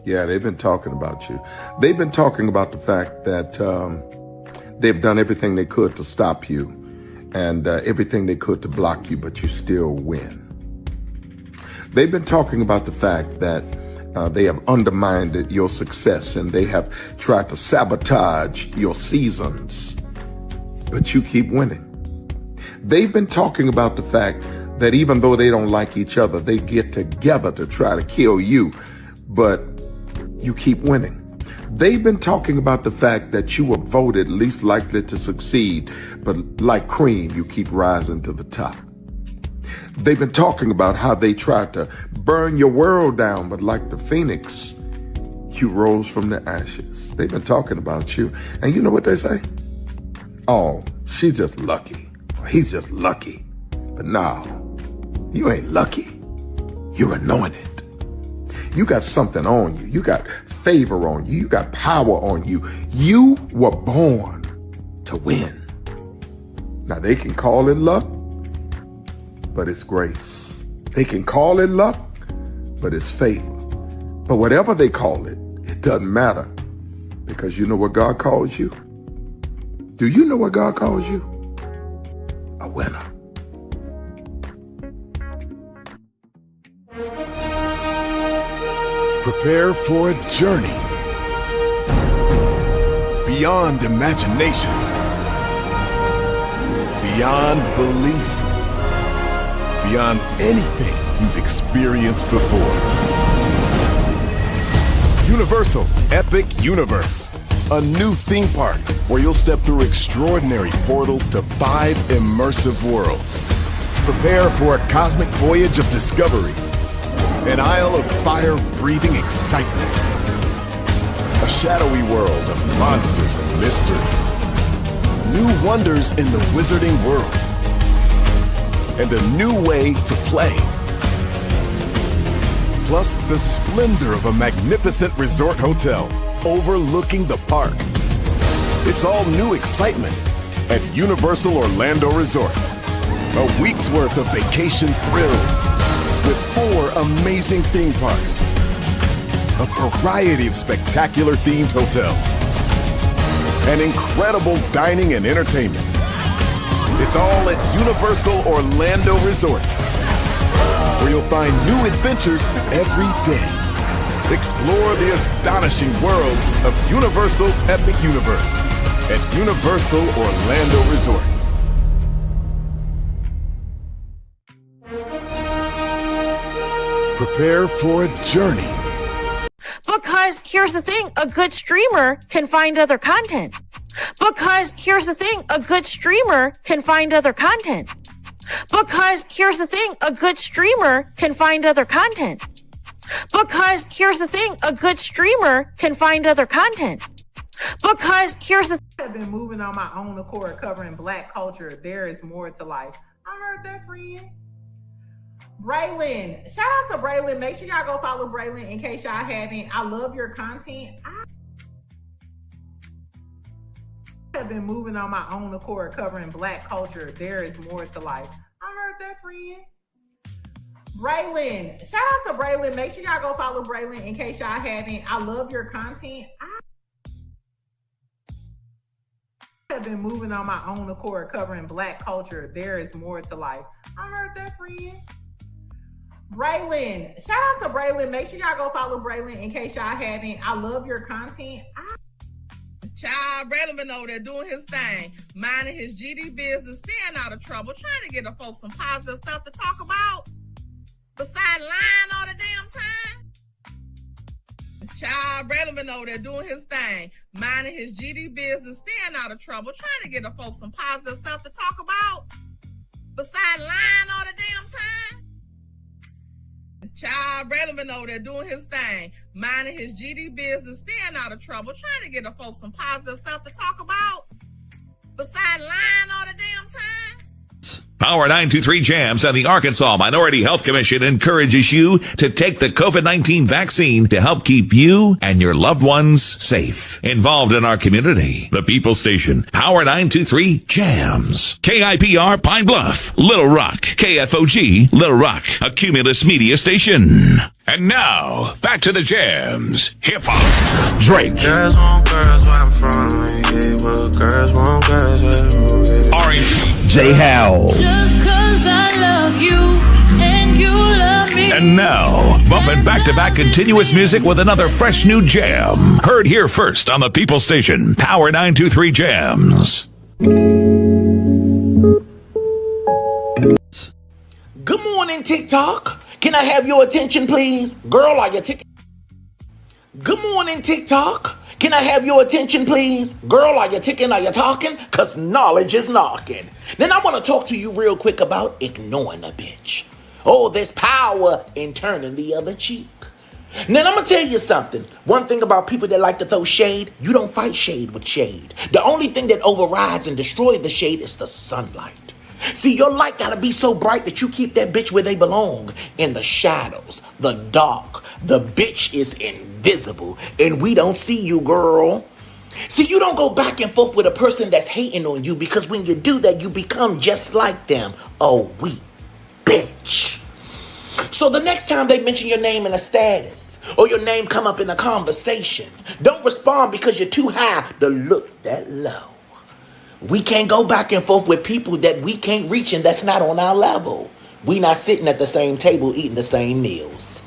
Yeah, they've been talking about you. They've been talking about the fact that they've done everything they could to stop you and everything they could to block you, but you still win. They've been talking about the fact that they have undermined your success and they have tried to sabotage your seasons, but you keep winning. They've been talking about the fact that even though they don't like each other, they get together to try to kill you, but you keep winning. They've been talking about the fact that you were voted least likely to succeed, but like cream, you keep rising to the top. They've been talking about how they tried to burn your world down, but like the phoenix, you rose from the ashes. They've been talking about you. And you know what they say? Oh, she's just lucky. He's just lucky. But no, you ain't lucky. You're anointed. You got something on you. You got favor on you. You got power on you. You were born to win. Now they can call it luck, but it's grace. They can call it luck, but it's favor. But whatever they call it, it doesn't matter, because you know what God calls you? Do you know what God calls you? A winner. Prepare for a journey beyond imagination, beyond belief, beyond anything you've experienced before. Universal Epic Universe, a new theme park where you'll step through extraordinary portals to 5 immersive worlds. Prepare for a cosmic voyage of discovery, an isle of fire-breathing excitement, a shadowy world of monsters and mystery, new wonders in the wizarding world, and a new way to play. Plus the splendor of a magnificent resort hotel overlooking the park. It's all new excitement at Universal Orlando Resort. A week's worth of vacation thrills with 4 amazing theme parks, a variety of spectacular themed hotels, and incredible dining and entertainment. It's all at Universal Orlando Resort, where you'll find new adventures every day. Explore the astonishing worlds of Universal Epic Universe at Universal Orlando Resort. Prepare for a journey. Because here's the thing, a good streamer can find other content. Because here's the thing, a good streamer can find other content. Because here's the thing, a good streamer can find other content. Because here's the thing, a good streamer can find other content. Because here's the I've been moving on my own accord, covering Black culture. There is more to life. I heard that, friend. Braylon, shout out to Braylon. Make sure y'all go follow Braylon in case y'all haven't. I love your content. I have been moving on my own accord, covering Black culture. There is more to life. I heard that, friend. Braylon, shout out to Braylon. Make sure y'all go follow Braylon in case y'all haven't. I love your content. I have been moving on my own accord, covering Black culture. There is more to life. I heard that, friend. Braylon, shout out to Braylon. Make sure y'all go follow Braylon in case y'all haven't. I love your content. Child, Braylon been over there doing his thing, minding his GD business, staying out of trouble, trying to get the folks some positive stuff to talk about. Besides lying all the damn time. Child, Braylon been over there doing his thing, minding his GD business, staying out of trouble, trying to get the folks some positive stuff to talk about. Besides lying all the damn time. Child, Braylon been over there doing his thing, minding his GD business, staying out of trouble, trying to get the folks some positive stuff to talk about. Besides lying all the damn time. Power 923 Jams and the Arkansas Minority Health Commission encourages you to take the COVID-19 vaccine to help keep you and your loved ones safe. Involved in our community, the People Station, Power 923 Jams. KIPR Pine Bluff, Little Rock, KFOG, Little Rock, a Cumulus Media Station. And now, back to the jams. Hip-hop. Drake. Girls want girls where I'm from. Yeah, well, girls want girls where R&B. J. Howell. Just 'cause I love you and you love me. And now, bumping back-to-back continuous music with another fresh new jam. Heard here first on the People Station. Power 923 Jams. Good morning, TikTok. Can I have your attention, please? Girl, are you Good morning, TikTok. Can I have your attention, please? Girl, are you ticking? Are you talking? Because knowledge is knocking. Then I want to talk to you real quick about ignoring a bitch. Oh, there's power in turning the other cheek. Now, I'm going to tell you something. One thing about people that like to throw shade, you don't fight shade with shade. The only thing that overrides and destroys the shade is the sunlight. See, your light gotta be so bright that you keep that bitch where they belong. In the shadows, the dark. The bitch is invisible, and we don't see you, girl. See, you don't go back and forth with a person that's hating on you, because when you do that, you become just like them. A weak bitch. So the next time they mention your name in a status, or your name come up in a conversation, don't respond because you're too high to look that low. We can't go back and forth with people that we can't reach and that's not on our level. We not sitting at the same table eating the same meals.